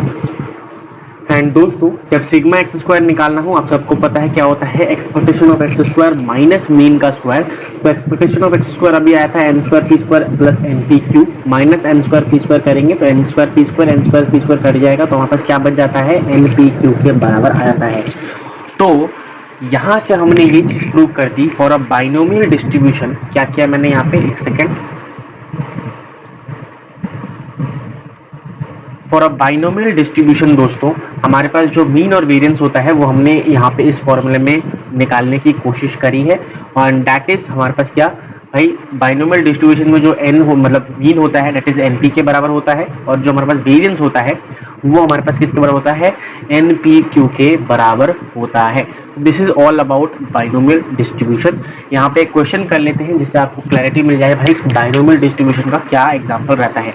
एंड दोस्तों जब सिग्मा एक्स स्क्वायर निकालना हो, आप सबको पता है क्या होता है, expectation of x square minus mean का स्क्वायर। तो एक्सपेक्टेशन ऑफ एक्स स्क्वायर अभी आया था n square P square plus N P q minus n square P square करेंगे तो n square P square cut जाएगा, तो हमारे पास क्या बच जाता है, एन पी क्यू के बराबर आ जाता है। तो यहाँ से हमने ये चीज प्रूव कर दी फॉर अ बाइनोमियल डिस्ट्रीब्यूशन। क्या किया मैंने यहाँ पे, एक second, for a binomial distribution दोस्तों हमारे पास जो मीन और वेरिएंस होता है वो हमने यहाँ पे इस फॉर्मूले में निकालने की कोशिश करी है। और दैट इज हमारे पास क्या, भाई बाइनोमियल डिस्ट्रीब्यूशन में जो एन हो मतलब मीन होता है दैट इज एनपी के बराबर होता है, और जो हमारे पास वेरिएंस होता है वो हमारे पास किसके बराबर होता है, एनपी क्यू के बराबर होता है। This is all about binomial distribution. यहाँ पे एक क्वेश्चन कर लेते हैं जिससे आपको क्लैरिटी मिल जाए भाई बाइनोमियल डिस्ट्रीब्यूशन का क्या एग्जाम्पल रहता है।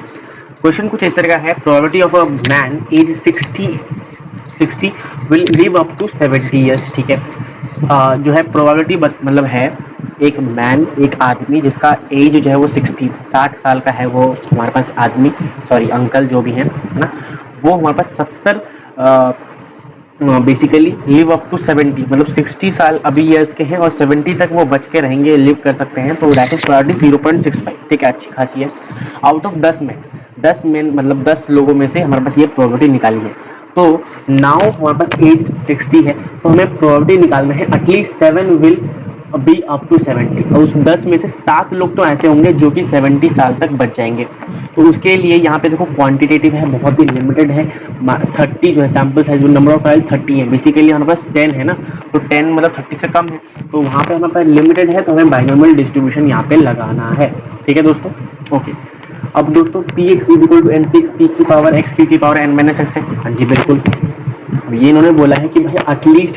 क्वेश्चन कुछ इस तरह का है, probability of a man age 60 will live up to 70 years. ठीक है, जो है प्रोबेबिलिटी मतलब है एक मैन, एक आदमी जिसका एज जो है वो 60 साल का है, वो हमारे पास आदमी सॉरी अंकल जो भी है ना, वो हमारे पास 70 बेसिकली लिव अप टू 70 मतलब 60 साल अभी ईयर्स के हैं और 70 तक वो बच के रहेंगे, लिव कर सकते हैं, तो दैट इज प्रोबेबिलिटी 0.65। ठीक है, अच्छी खासी है। आउट ऑफ 10 में मतलब 10 लोगों में से हमारे पास ये प्रोबेबिलिटी निकाली है। तो नाउ हमारे पास एज 60 है, तो हमें प्रोबेबिलिटी निकालना है at least 7 will be up to 70, और उस 10 में से 7 लोग तो ऐसे होंगे जो कि 70 साल तक बच जाएंगे। तो उसके लिए यहाँ पे देखो क्वांटिटेटिव है, बहुत ही लिमिटेड है। 30 जो है sample size, number of trial 30 है, बेसिकली हमारे पास 10 है ना, तो 10 मतलब 30 से कम है, तो वहाँ पे हमारे पास लिमिटेड है, तो हमें बाइनोमियल डिस्ट्रीब्यूशन यहाँ पे लगाना है। ठीक है दोस्तों, ओके। अब दोस्तों P X is equal to N C x P की पावर एक्स क्यू की पावर एन माइनस एक्स है। हाँ जी बिल्कुल। अब ये इन्होंने बोला है कि भाई एटलीस्ट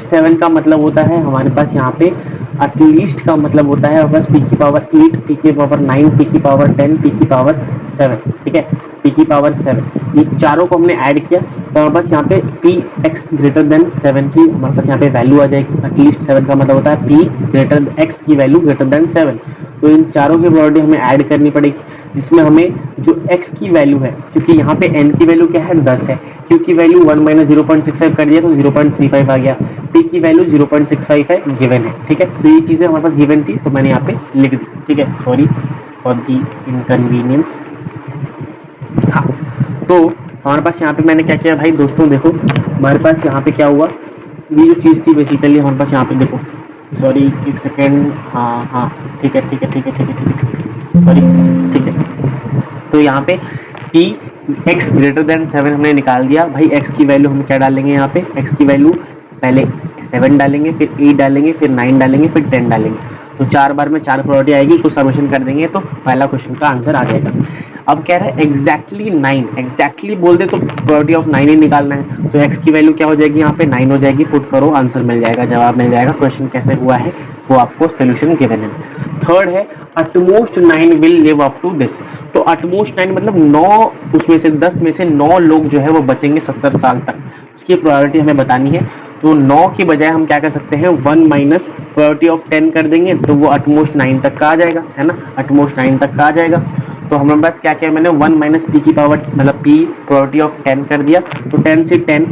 7 का मतलब होता है हमारे पास यहाँ पे, एटलीस्ट का मतलब होता है हमारे पास पी की पावर 8, पी की पावर 9, पी की पावर 10, पी की पावर 7। ठीक है, पी की पावर 7, ये चारों को हमने ऐड किया तो हमारे पास यहाँ पे पी एक्स ग्रेटर देन 7 की हमारे पास यहाँ पे वैल्यू आ जाएगी। एटलीस्ट 7 का मतलब होता है पी ग्रेटर एक्स की वैल्यू ग्रेटर देन 7। तो इन चारों की प्रोबेबिलिटी हमें ऐड करनी पड़ेगी, जिसमें हमें जो x की वैल्यू है, क्योंकि यहाँ पे n की वैल्यू क्या है 10 है, q की वैल्यू 1 माइनस 0.65 कर दिया तो 0.35 आ गया, p की वैल्यू 0.65 है गिवन है। ठीक है, तो ये चीज़ें हमारे पास गिवन थी तो मैंने यहाँ पे लिख दी। ठीक है, सॉरी फॉर दी इनकन्वीनियंस। हाँ, तो हमारे पास यहाँ पे मैंने क्या किया भाई दोस्तों, देखो हमारे पास यहाँ पे क्या हुआ, ये जो चीज़ थी बेसिकली हमारे पास यहाँ पे देखो, सॉरी एक सेकेंड, हाँ हाँ ठीक है ठीक है ठीक है ठीक है ठीक है ठीक है सॉरी ठीक है। तो यहाँ पे पी एक्स ग्रेटर देन 7 हमने निकाल दिया भाई। एक्स की वैल्यू हम क्या डालेंगे यहाँ पे, एक्स की वैल्यू पहले 7 डालेंगे, फिर 8 डालेंगे, फिर 9 डालेंगे, फिर 10 डालेंगे, तो 4 बार में 4 प्रोबेबिलिटी आएगी, कुछ समेशन कर देंगे तो पहला क्वेश्चन का आंसर आ जाएगा। अब कह रहा है एग्जैक्टली 9, एग्जैक्टली बोल दे तो प्रोबेबिलिटी ऑफ 9 ही निकालना है, तो एक्स की वैल्यू क्या हो जाएगी यहाँ पे 9 हो जाएगी, पुट करो आंसर मिल जाएगा, जवाब मिल जाएगा। क्वेश्चन कैसे हुआ है वो आपको सोल्यूशन गिवन है। थर्ड है at most 9 will live up to this, तो अटमोस्ट 9 मतलब 9 उसमें से 10 में से 9 लोग जो है वो बचेंगे 70 साल तक, उसकी प्रोबेबिलिटी हमें बतानी है। तो 9 की बजाय हम क्या कर सकते हैं 1 माइनस प्रोबेबिलिटी ऑफ 10 कर देंगे तो वो अटमोस्ट 9 तक का आ जाएगा, है ना, अटमोस्ट 9 तक का आ जाएगा। तो हमारे पास क्या किया मैंने 1 माइनस पी की पावर मतलब पी प्रोबेबिलिटी ऑफ 10 कर दिया, तो 10 से 10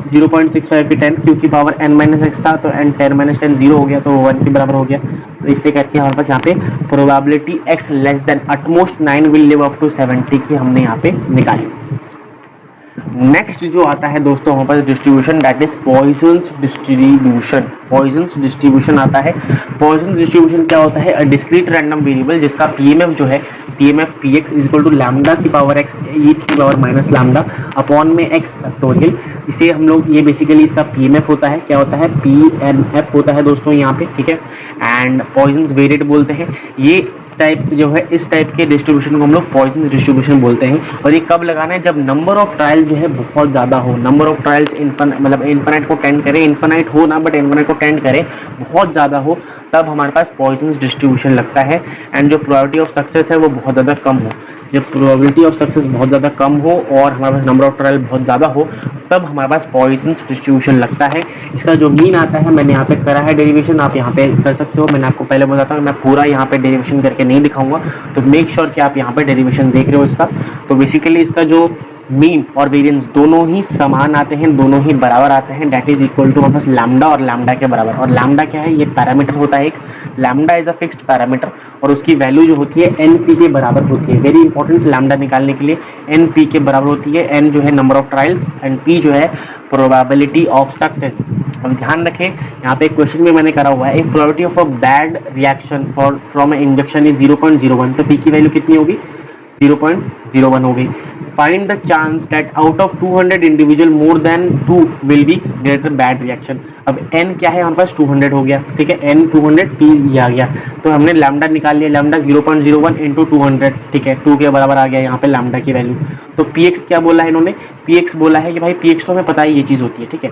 0.65 की 10 क्योंकि पावर n माइनस एक्स था तो n 10 माइनस 10 जीरो हो गया तो 1 के बराबर हो गया। तो इससे करके हमारे पास यहाँ पे probability x less than at most 9 will live up to 70 की हमने यहाँ पे निकाली। नेक्स्ट जो आता है दोस्तों हमारे पास distribution that is Poisson's distribution. Poisson's distribution आता है। पॉइजन्स डिस्ट्रीब्यूशन क्या होता है, अ डिस्क्रीट रैंडम वेरिएबल जिसका पीएमएफ जो है PMF P X is equal to lambda की पावर एक्स ई की पावर माइनस लैम्डा अपॉन में एक्स फैक्टोरियल। इसे हम लोग ये बेसिकली इसका पीएमएफ होता है, क्या होता है पीएमएफ होता है दोस्तों यहाँ पे। ठीक है, एंड पॉइजन्स वेरिएट बोलते हैं। ये टाइप जो है इस टाइप के डिस्ट्रीब्यूशन को हम लोग पॉइजन डिस्ट्रीब्यूशन बोलते हैं। और ये कब लगाना है, जब नंबर ऑफ ट्रायल जो है बहुत ज़्यादा हो, नंबर ऑफ ट्रायल्स मतलब इन्फिनाइट को टेंड करे, इन्फिनाइट हो ना बट इन्फिनाइट को टेंड करे, बहुत ज़्यादा हो, तब हमारे पास पॉइजन डिस्ट्रीब्यूशन लगता है। एंड जो प्रोबेबिलिटी ऑफ सक्सेस है वो बहुत ज़्यादा कम हो, जब प्रोबेबिलिटी ऑफ सक्सेस बहुत ज़्यादा कम हो और हमारे पास नंबर ऑफ ट्रायल बहुत ज़्यादा हो, तब हमारे पास पॉइजन डिस्ट्रीब्यूशन लगता है। इसका जो मीन आता है मैंने यहाँ पे करा है डेरिवेशन, आप यहाँ पे कर सकते हो। मैंने आपको पहले बताता हूँ, मैं पूरा यहाँ पे डेरिवेशन करके नहीं दिखाऊंगा, तो मेक श्योर कि आप यहाँ पे डेरिवेशन देख रहे हो इसका। तो बेसिकली इसका जो मीन और वेरिएंस दोनों ही समान आते हैं, दोनों ही बराबर आते हैं, दैट इज इक्वल टू हमारे पास लैम्डा और लैम्डा के बराबर। और लैम्डा क्या है, ये पैरामीटर होता है एक, lambda is a fixed parameter और उसकी वैल्यू जो होती है एन पी के बराबर होती है। वेरी इंपॉर्टेंट, लैम्डा निकालने के लिए एन पी के बराबर होती है। एन जो है number of trials and P जो है प्रोबेबिलिटी ऑफ सक्सेस। अब ध्यान रखें यहाँ पे एक क्वेश्चन में मैंने करा हुआ है, एक probability of a bad reaction from injection is 0.01, तो पी की वैल्यू कितनी होगी 0.01 हो गई। Find the chance that out of 200 individual more than 2 will be greater bad reaction. अब n क्या है हमारे पास 200 हो गया, ठीक है, n 200 p ये आ गया, तो हमने लैम्डा निकाल लिया, लैम्डा 0.01 इंटू 200, ठीक है, 2 के बराबर आ गया यहाँ पे लैम्डा की वैल्यू। तो px क्या बोला है इन्होंने, px बोला है कि भाई px तो हमें पता है ये चीज होती है, ठीक है,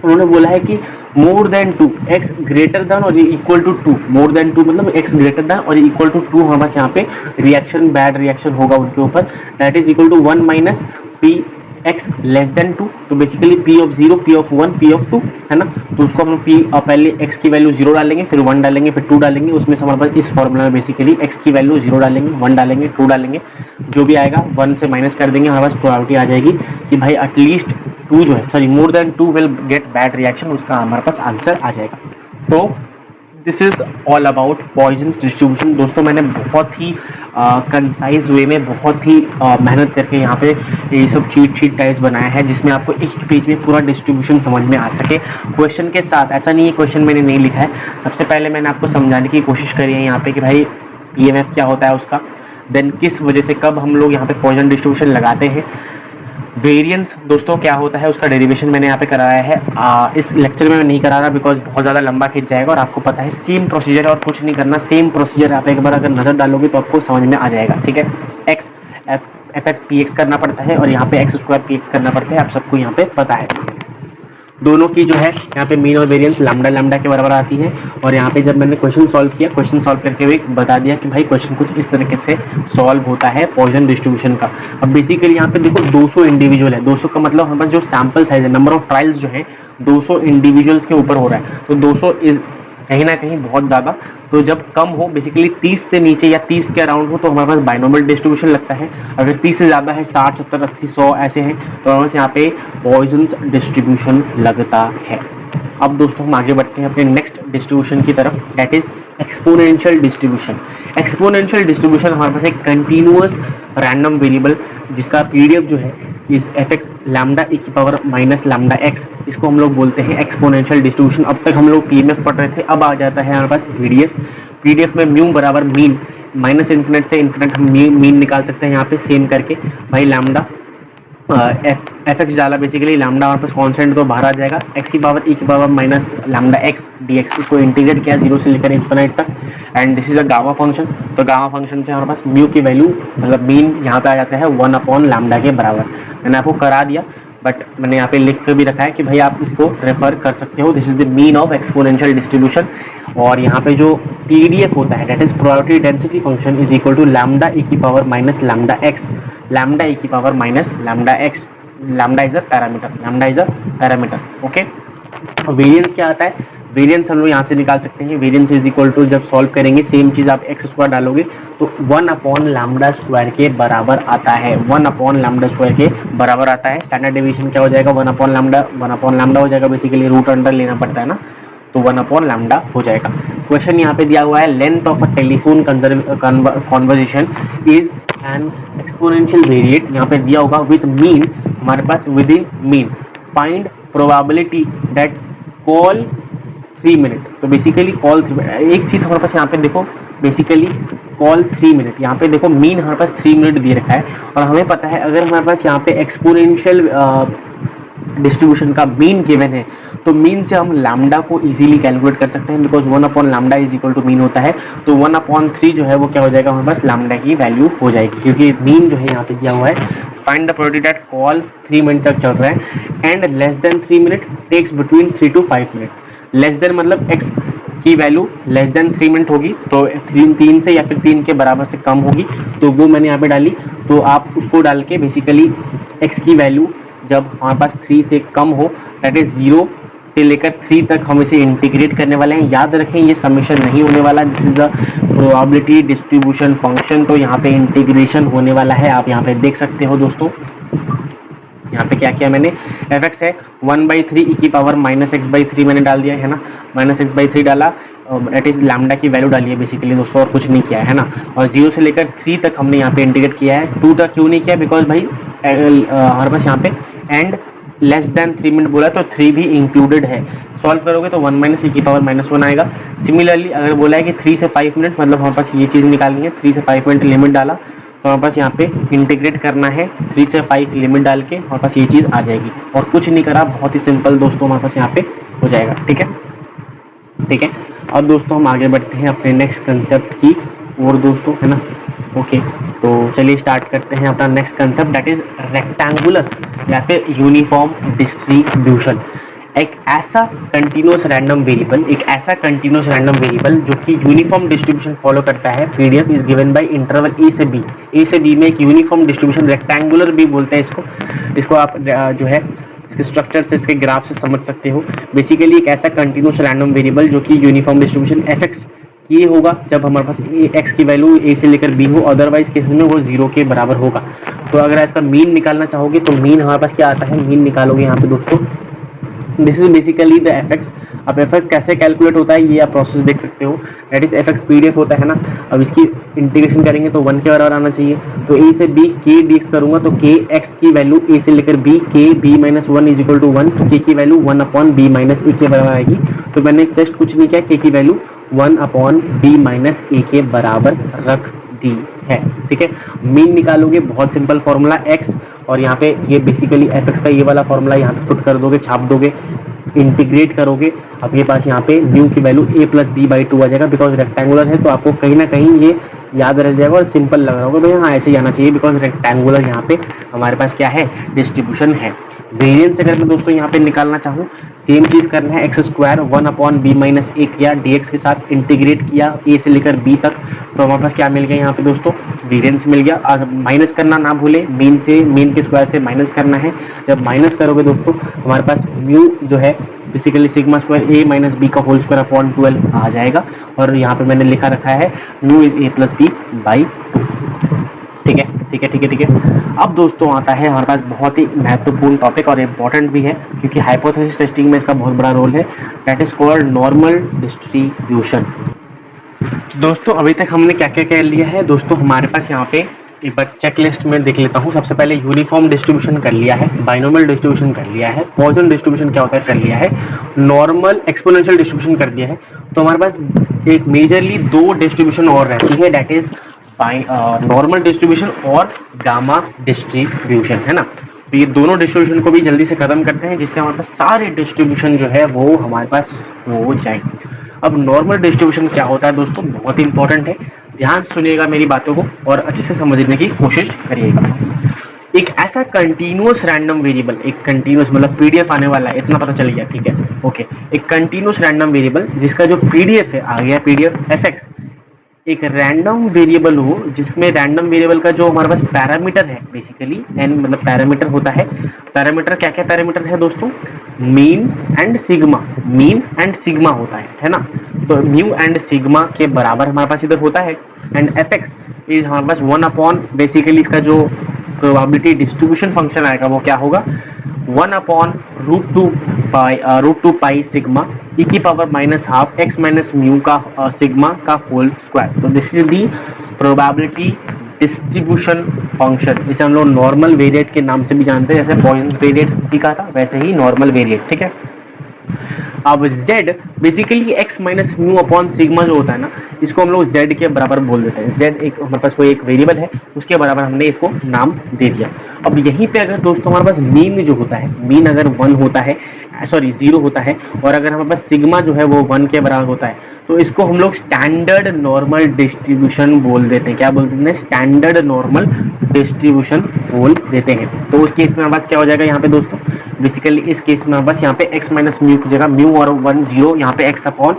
उन्होंने बोला है कि more than 2 x greater than और इक्वल टू 2, मोर देन 2 मतलब x ग्रेटर देन और इक्वल टू 2 हमारे पास यहाँ पे रिएक्शन बैड रिएक्शन होगा उनके ऊपर, that is equal to 1 minus p x less than 2। तो basically p of 0, p of 1, p of 2 है ना, तो उसको हम p पहले x की वैल्यू 0 डालेंगे, फिर 1 डालेंगे, फिर 2 डालेंगे, उसमें से हमारे पास इस फॉर्मूला में बेसिकली x की वैल्यू 0 डालेंगे, 1 डालेंगे, 2 डालेंगे, जो भी आएगा 1 से माइनस कर देंगे, हमारे पास प्रोबेबिलिटी आ जाएगी कि भाई एटलीस्ट 2 जो है, sorry more than 2 will get bad reaction, उसका हमारे पास आंसर आ जाएगा। तो this is all about Poisson distribution. दोस्तों मैंने बहुत ही कंसाइज वे में बहुत ही मेहनत करके यहाँ पे ये सब चीट शीट टाइप्स बनाया है, जिसमें आपको एक पेज में पूरा डिस्ट्रीब्यूशन समझ में आ सके क्वेश्चन के साथ। ऐसा नहीं है क्वेश्चन मैंने नहीं लिखा है, सबसे पहले मैंने आपको समझाने की कोशिश करी है यहाँ पे कि भाई पीएमएफ क्या होता है उसका, देन किस वजह से कब हम लोग यहाँ पे पॉइजन डिस्ट्रीब्यूशन लगाते हैं, वेरिएंस दोस्तों क्या होता है उसका डेरिवेशन मैंने यहाँ पे कराया है। इस लेक्चर में मैं नहीं करा रहा बिकॉज बहुत ज़्यादा लंबा खींच जाएगा, और आपको पता है सेम प्रोसीजर और कुछ नहीं करना, सेम प्रोसीजर आप एक बार अगर नज़र डालोगे तो आपको समझ में आ जाएगा, ठीक है। X F x P x करना पड़ता है और यहाँ पे एक्स स्क्वायर पी एक्स करना पड़ता है, आप सबको यहाँ पे पता है। दोनों की जो है यहाँ पे मीन और वेरिएंस लैम्डा लैम्डा के बराबर आती है, और यहाँ पे जब मैंने क्वेश्चन सॉल्व किया, क्वेश्चन सॉल्व करके भी बता दिया कि भाई क्वेश्चन कुछ इस तरीके से सॉल्व होता है पॉइजन डिस्ट्रीब्यूशन का। अब बेसिकली यहाँ पे देखो 200 इंडिविजुअल है, 200 का मतलब हमारे पास जो सैंपल साइज है, नंबर ऑफ ट्रायल्स जो है 200 इंडिविजुअल्स के ऊपर हो रहा है, तो 200 इज कहीं ना कहीं बहुत ज़्यादा। तो जब कम हो बेसिकली 30 से नीचे या 30 के अराउंड हो तो हमारे पास बाइनोमियल डिस्ट्रीब्यूशन लगता है, अगर 30 से ज़्यादा है 60 70 80 100 ऐसे हैं तो हमारे पास यहाँ पे पॉइजन डिस्ट्रीब्यूशन लगता है। अब दोस्तों हम आगे बढ़ते हैं अपने नेक्स्ट डिस्ट्रीब्यूशन की तरफ, that is exponential distribution. Exponential distribution हमारे पास एक कंटिन्यूअस रैंडम वेरिएबल जिसका पीडीएफ जो है इस एफ एक्स लैम्डा ई की पावर माइनस लैम्डा एक्स, इसको हम लोग बोलते हैं एक्सपोनेंशियल डिस्ट्रीब्यूशन। अब तक हम लोग पीएमएफ पढ़ रहे थे, अब आ जाता है हमारे पास पीडीएफ। पीडीएफ में म्यू बराबर मीन, माइनस इन्फिनिट से इन्फिनिट हम मीन निकाल सकते हैं यहाँ पे सेम करके, भाई लैम्डा एफ एक्स डाला, बेसिकली लैम्डा हमारे पास कॉन्स्टेंट तो बाहर आ जाएगा, एक्स की पावर ई की power minus lambda x D x, इसको इंटीग्रेट किया 0 से लेकर इन्फिनिट तक, and this is a gamma function. तो गामा फंक्शन से हमारे पास म्यू की वैल्यू मतलब मीन यहाँ पे आ जाता है 1 अपॉन लैम्डा के बराबर। मैंने आपको करा दिया बट मैंने यहाँ पे लिख कर भी रखा है कि भाई आप इसको रेफर कर सकते हो, this is the mean of exponential distribution. और यहाँ पे जो पीडीएफ होता है that is probability density function is equal to lambda E की power minus lambda X, lambda E की power minus lambda X, lambda is a parameter, lambda is a parameter, okay. Variance क्या आता है, वेरिएंस हम लोग यहाँ से निकाल सकते हैं, वेरिएंस इज इक्वल टू जब सॉल्व करेंगे सेम चीज आप एक्स स्क्वायर डालोगे तो 1 अपॉन लैम्डा स्क्वायर के बराबर आता है, 1 अपॉन लैम्डा स्क्वायर के बराबर आता है। स्टैंडर्ड डेविएशन क्या हो जाएगा 1 अपॉन लैम्डा हो जाएगा, बेसिकली रूट अंडर लेना पड़ता है ना, तो 1 अपॉन लैम्डा हो जाएगा। क्वेश्चन यहाँ पे दिया हुआ है length of a telephone conversation is an exponential variate, यहाँ पे दिया होगा विद मीन हमारे पास with in mean, find probability that call 3 minute. तो बेसिकली कॉल 3 मिनट, एक चीज हमारे पास यहाँ पे देखो बेसिकली कॉल 3 मिनट, यहाँ पे देखो मीन हमारे पास 3 मिनट दे रखा है, और हमें पता है अगर हमारे पास यहाँ पे एक्सपोनेंशियल डिस्ट्रीब्यूशन का मीन गिवन है तो मीन से हम लैम्डा को इजीली कैलकुलेट कर सकते हैं, because 1 upon lambda is equal to mean होता है, तो 1 अपॉन 3 जो है वो क्या हो जाएगा हमारे पास लैम्डा की वैल्यू हो जाएगी, क्योंकि मीन जो है यहाँ पे दिया हुआ है। Find the probability that call 3 minute तक चल रहा है and less than 3 minute takes between 3 to 5 minute, less than मतलब एक्स की वैल्यू लेस देन 3 मिनट होगी तो 3 से या फिर 3 के बराबर से कम होगी, तो वो मैंने यहाँ पे डाली, तो आप उसको डाल के बेसिकली एक्स की वैल्यू जब हमारे पास 3 से कम हो दैट इज 0 से लेकर 3 तक हम इसे इंटीग्रेट करने वाले हैं। याद रखें ये समेशन नहीं होने वाला, this is a probability distribution function, तो यहाँ पे इंटीग्रेशन होने वाला है, आप यहाँ पे देख सकते हो दोस्तों। यहाँ पे क्या किया मैंने, एफ एक्स है 1/3 ई की पावर माइनस एक्स बाई 3 मैंने डाल दिया है ना, माइनस एक्स बाई 3 डाला, दैट इज लैम्डा की वैल्यू डाली है बेसिकली दोस्तों, और कुछ नहीं किया है ना, और 0 से लेकर 3 तक हमने यहाँ पे इंटीग्रेट किया है, 2 तक क्यों नहीं किया, बिकॉज भाई हमारे पास यहाँ पे एंड लेस देन 3 मिनट बोला तो 3 भी इंक्लूडेड है, सॉल्व करोगे तो 1 माइनस ई की पावर -1 आएगा। सिमिलरली अगर बोला है कि 3 से 5 मिनट मतलब हमारे पास ये चीज़ निकालनी है, 3 से 5 मिनट लिमिट डाला तो हमारे पास यहाँ पे इंटीग्रेट करना है 3 से 5 लिमिट डाल के हमारे पास ये चीज़ आ जाएगी और कुछ नहीं करा, बहुत ही सिंपल दोस्तों हमारे पास यहाँ पे हो जाएगा। ठीक है, ठीक है। अब दोस्तों हम आगे बढ़ते हैं अपने नेक्स्ट कंसेप्ट की और दोस्तों, है ना। ओके, तो चलिए स्टार्ट करते हैं अपना next concept, that is rectangular या फिर यूनिफॉर्म डिस्ट्रीब्यूशन। एक ऐसा कंटिन्यूअस रैंडम वेरिएबल, एक ऐसा कंटिन्यूअस रैंडम वेरिएबल जो कि यूनिफॉर्म डिस्ट्रीब्यूशन फॉलो करता है। PDF is given by interval A से बी। ए से बी में एक यूनिफॉर्म डिस्ट्रीब्यूशन, रेक्टेंगुलर भी बोलते हैं इसको आप जो है इसके स्ट्रक्चर से, इसके ग्राफ से समझ सकते हो। बेसिकली एक ऐसा कंटिन्यूअस रैंडम वेरिएबल जो कि यूनिफॉर्म डिस्ट्रीब्यूशन एफ एक्स ये होगा जब हमारे पास एक्स की वैल्यू ए से लेकर बी हो, अदरवाइज केस में वो 0 के बराबर होगा। तो अगर इसका मीन निकालना चाहोगे तो मीन हमारे पास क्या आता है, मीन निकालोगे यहाँ पे दोस्तों, this is basically the F x. अब एफ एक्स कैसे कैलकुलेट होता है ये आप प्रोसेस देख सकते हो, that is F x PDF होता है ना। अब इसकी इंटीग्रेशन करेंगे तो 1 के बराबर आना चाहिए, तो ए से बी के डी एक्स करूंगा तो के एक्स की वैल्यू ए से लेकर b, k b minus 1 is equal to 1, k की value 1 upon B minus a के बराबर आएगी। तो मैंने जस्ट कुछ नहीं किया, के की value 1 upon B minus a के बराबर रख दी है। ठीक है, मीन निकालोगे, बहुत सिंपल फॉर्मूला एक्स, और यहाँ पे ये बेसिकली एफ एक्स का ये वाला फॉर्मूला यहाँ पे पुट कर दोगे, छाप दोगे, इंटीग्रेट करोगे, आपके पास यहाँ पे म्यू की value a plus b by 2 आ जाएगा। बिकॉज रेक्टेंगुलर है तो आपको कहीं ना कहीं ये याद रह जाएगा और सिंपल लग रहा होगा भाई, हाँ ऐसे ही आना चाहिए, बिकॉज रेक्टेंगुलर यहाँ पे हमारे पास क्या है, डिस्ट्रीब्यूशन है। वेरिएंस अगर मैं दोस्तों यहाँ पे निकालना चाहूँ, सेम चीज करना है, X square 1 upon B minus A किया, dx के साथ इंटीग्रेट किया a से लेकर b तक, तो हमारे पास क्या मिल गया यहाँ पे दोस्तों, वेरिएंस मिल गया। माइनस करना ना भूले, मीन से, मीन के स्क्वायर से माइनस करना है। जब माइनस करोगे दोस्तों हमारे पास म्यू जो है basically sigma square a minus b का होल स्क्वायर अपॉन 12 आ जाएगा, और यहाँ पे मैंने लिखा रखा है mu is a plus b by 2। ठीक है, ठीक है, ठीक है, ठीक है। अब दोस्तों आता है हमारे पास बहुत ही महत्वपूर्ण टॉपिक और इम्पोर्टेंट भी है, क्योंकि हाइपोथेसिस टेस्टिंग में इसका बहुत बड़ा रोल है, that is called normal distribution. दोस्तों अभी तक हमने क्या क्या कर लिया है दोस्तों, हमारे पास यहाँ पे एक बार चेक लिस्ट में देख लेता हूँ। सबसे पहले यूनिफॉर्म डिस्ट्रीब्यूशन कर लिया है, बाइनोमियल डिस्ट्रीब्यूशन कर लिया है, पॉइसन डिस्ट्रीब्यूशन क्या होता है कर लिया है, नॉर्मल एक्सपोनेंशियल डिस्ट्रीब्यूशन कर दिया है। तो हमारे पास एक मेजरली 2 डिस्ट्रीब्यूशन और रहती है, दैट इज नॉर्मल डिस्ट्रीब्यूशन और गामा डिस्ट्रीब्यूशन, है ना। तो ये दोनों डिस्ट्रीब्यूशन को भी जल्दी से खत्म करते हैं, जिससे हमारे पास सारे डिस्ट्रीब्यूशन जो है वो हमारे पास हो जाए। अब नॉर्मल डिस्ट्रीब्यूशन क्या होता है दोस्तों, बहुत ही इंपॉर्टेंट है, ध्यान सुनिएगा मेरी बातों को और अच्छे से समझने की कोशिश करिएगा। एक ऐसा कंटिन्यूअस रैंडम वेरिएबल, एक कंटिन्यूअस मतलब पीडीएफ आने वाला है, इतना पता चल गया, ठीक है, ओके। एक कंटिन्यूअस रैंडम वेरिएबल जिसका जो पीडीएफ है, आ गया पीडीएफ एफ एक्स, एक रैंडम वेरिएबल हो जिसमें रैंडम वेरिएबल का जो हमारे पास पैरामीटर है, बेसिकली एन मतलब पैरामीटर होता है। पैरामीटर क्या क्या पैरामीटर है दोस्तों, mean and sigma, mean and sigma होता है ना। तो म्यू एंड सिग्मा के बराबर हमारे पास इधर होता है, एंड एफ एक्स इज हमारे पास 1 अपॉन, बेसिकली इसका जो प्रोबेबिलिटी डिस्ट्रीब्यूशन फंक्शन आएगा वो क्या होगा, 1 upon root two pi sigma E की power minus half X minus mu का सिग्मा का होल स्क्वायर। तो this is the probability distribution function. इसे हम लोग नॉर्मल वेरिएट के नाम से भी जानते हैं, जैसे पॉइसन वेरिएट सीखा था वैसे ही नॉर्मल वेरिएट, ठीक है। अब z basically x minus mu upon sigma जो होता है ना, इसको हम लोग z के बराबर बोल देते हैं। z एक हमारे पास कोई एक वेरिएबल है, उसके बराबर हमने इसको नाम दे दिया। अब यहीं पे अगर दोस्तों हमारे पास मीन जो होता है, मीन अगर 1 होता है, सॉरी 0 होता है, और अगर हमारे पास सिग्मा जो है वो 1 के बराबर होता है, तो इसको हम लोग स्टैंडर्ड नॉर्मल डिस्ट्रीब्यूशन बोल देते हैं। क्या बोलते हैं, स्टैंडर्ड नॉर्मल डिस्ट्रीब्यूशन बोल देते हैं। तो उस केस में हमारे पास क्या हो जाएगा यहाँ पे दोस्तों, बेसिकली इस केस में बस यहाँ पे x माइनस म्यू की जगह म्यू और 1 0, यहाँ पे x अपॉन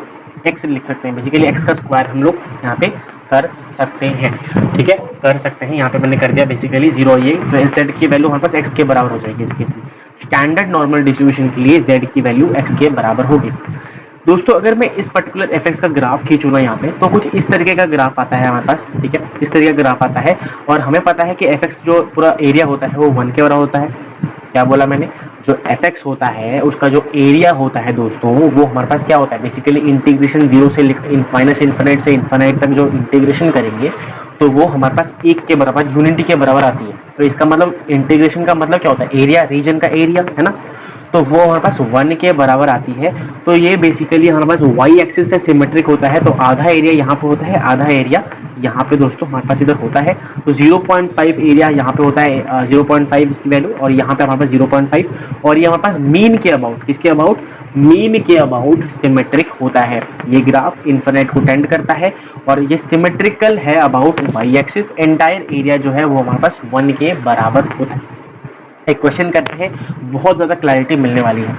x लिख सकते हैं, बेसिकली x का स्क्वायर हम लोग यहाँ पे कर सकते हैं, ठीक है, कर सकते हैं। यहाँ पे मैंने कर दिया बेसिकली 0 ये, तो इस z की वैल्यू हमारे पास x के बराबर हो जाएगी। इस केस में स्टैंडर्ड नॉर्मल डिस्ट्रीब्यूशन के लिए z की वैल्यू x के बराबर होगी। दोस्तों अगर मैं इस पर्टिकुलर एफ एक्स का ग्राफ खींचूँ ना यहाँ पे, तो कुछ इस तरीके का ग्राफ आता है हमारे पास, ठीक है, इस तरीके का ग्राफ आता है, और हमें पता है कि एफ एक्स जो पूरा एरिया होता है वो 1 के बराबर होता है। क्या बोला मैंने, जो एफ एक्स होता है उसका जो एरिया होता है दोस्तों, वो हमारे पास क्या होता है, बेसिकली इंटीग्रेशन 0 से माइनस इन्फिनिट से इन्फिनिट तक जो इंटीग्रेशन करेंगे तो वो हमारे पास 1 के बराबर, यूनिटी के बराबर आती है। तो इसका मतलब इंटीग्रेशन का मतलब क्या होता है, एरिया, रीजन का एरिया, है ना, तो वो हमारे पास 1 के बराबर आती है। तो ये बेसिकली हमारे पास वाई एक्सिस से सिमेट्रिक होता है, तो आधा एरिया यहाँ पे होता है, आधा एरिया यहाँ पे दोस्तों हमारे पास इधर होता है। तो 0.5 एरिया यहाँ पे होता है, 0.5 इसकी वैल्यू, और यहाँ पे हमारे पास 0.5, और ये हमारे पास मीन के अबाउट, किसके अबाउट, मीन के अबाउट सिमेट्रिक होता है। ये ग्राफ इन्फिनिट को टेंड करता है और ये सिमेट्रिकल है about y axis. Entire area जो है वो हमारे पास 1 के बराबर होता है। एक क्वेश्चन करते हैं, बहुत ज़्यादा क्लैरिटी मिलने वाली है,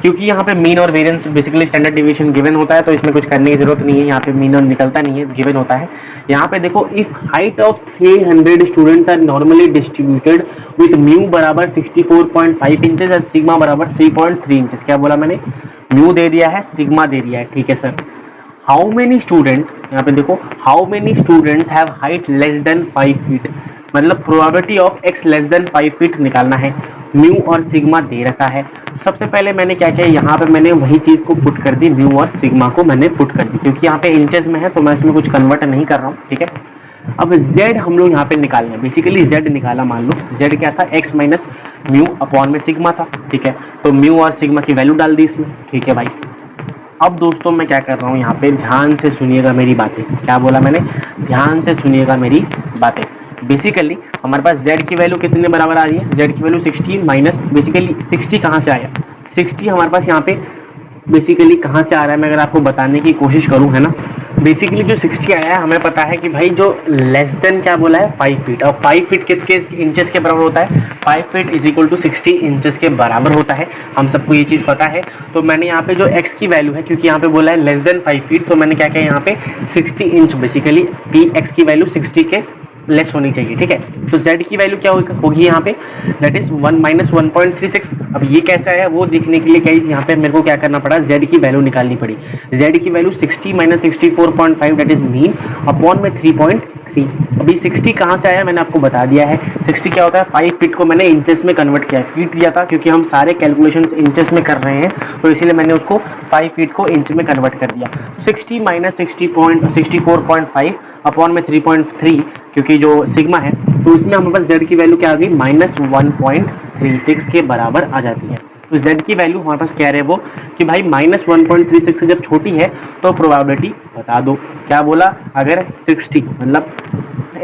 क्योंकि यहाँ पे मीन और variance basically standard division given होता है, तो इसमें कुछ करने की जरूरत नहीं है। यहाँ पे मीन और निकलता नहीं है, गिवन होता है। यहाँ पे देखो, if height of 300 students are normally distributed with mu बराबर 64.5 इंचेस और सिग्मा बराबर 3.3 इंचेस। क्या बोला मैंने, म्यू दे दिया है, सिग्मा दे दिया है, ठीक है सर। हाउ मेनी स्टूडेंट, यहाँ पे देखो, how many students have height less than 5 feet, मतलब probability of X less than 5 feet निकालना है। म्यू और सिग्मा दे रखा है। सबसे पहले मैंने क्या किया, यहाँ पे मैंने वही चीज को पुट कर दी, म्यू और सिग्मा को मैंने पुट कर दी, क्योंकि यहाँ पे इंचेस में है तो मैं इसमें कुछ कन्वर्ट नहीं कर रहा हूँ, ठीक है। अब z हम लोग यहाँ पे निकालना है, बेसिकली z निकाला, मान लो z क्या था, x माइनस म्यू अपॉन में सिग्मा था, ठीक है। तो म्यू और सिग्मा की वैल्यू डाल दी इसमें, ठीक है भाई। अब दोस्तों मैं क्या कर रहा हूँ, यहाँ पे ध्यान से सुनिएगा मेरी बातें। क्या बोला मैंने, ध्यान से सुनिएगा मेरी बातें। बेसिकली हमारे पास z की वैल्यू कितने बराबर आ रही है, z की वैल्यू 60 माइनस, बेसिकली 60 कहाँ से आया, 60 हमारे पास यहाँ पे बेसिकली कहाँ से आ रहा है, मैं अगर आपको बताने की कोशिश करूँ, है ना। बेसिकली जो 60 आया है, हमें पता है कि भाई जो लेस देन क्या बोला है 5 फीट, और 5 फीट कितने इंचेस के बराबर होता है, 5 feet is equal to 60 inches के बराबर होता है। हम सबको ये चीज़ पता है। तो मैंने यहाँ पे जो x की वैल्यू है, क्योंकि यहाँ पे बोला है लेस देन 5 फीट, तो मैंने क्या किया यहाँ पे 60 इंच, बेसिकली x की वैल्यू 60 के लेस होनी चाहिए, ठीक है। तो z की वैल्यू क्या होगी यहाँ पे, दैट इज 1 माइनस 1.36। अब ये कैसे आया वो देखने के लिए गाइस यहाँ पे मेरे को क्या करना पड़ा, z की वैल्यू निकालनी पड़ी। z की value 60 minus 64.5 that is mean upon में 3.3। अभी 60 कहाँ से आया मैंने आपको बता दिया है। 60 क्या होता है, 5 फीट को मैंने इंचेस में कन्वर्ट किया है, फीट दिया था क्योंकि हम सारे कैलकुलेशन इंचेस में कर रहे हैं, तो इसीलिए मैंने उसको 5 फीट को इंच में कन्वर्ट कर दिया। 60 माइनस 64.5 अपॉन में 3.3, क्योंकि जो सिग्मा है तो इसमें हमारे पास z की वैल्यू क्या आ गई, माइनस 1.36 के बराबर आ जाती है। तो z की वैल्यू हमारे पास कह रहे हैं वो कि भाई माइनस 1.36 से जब छोटी है तो प्रोबेबिलिटी बता दो। क्या बोला, अगर 60 मतलब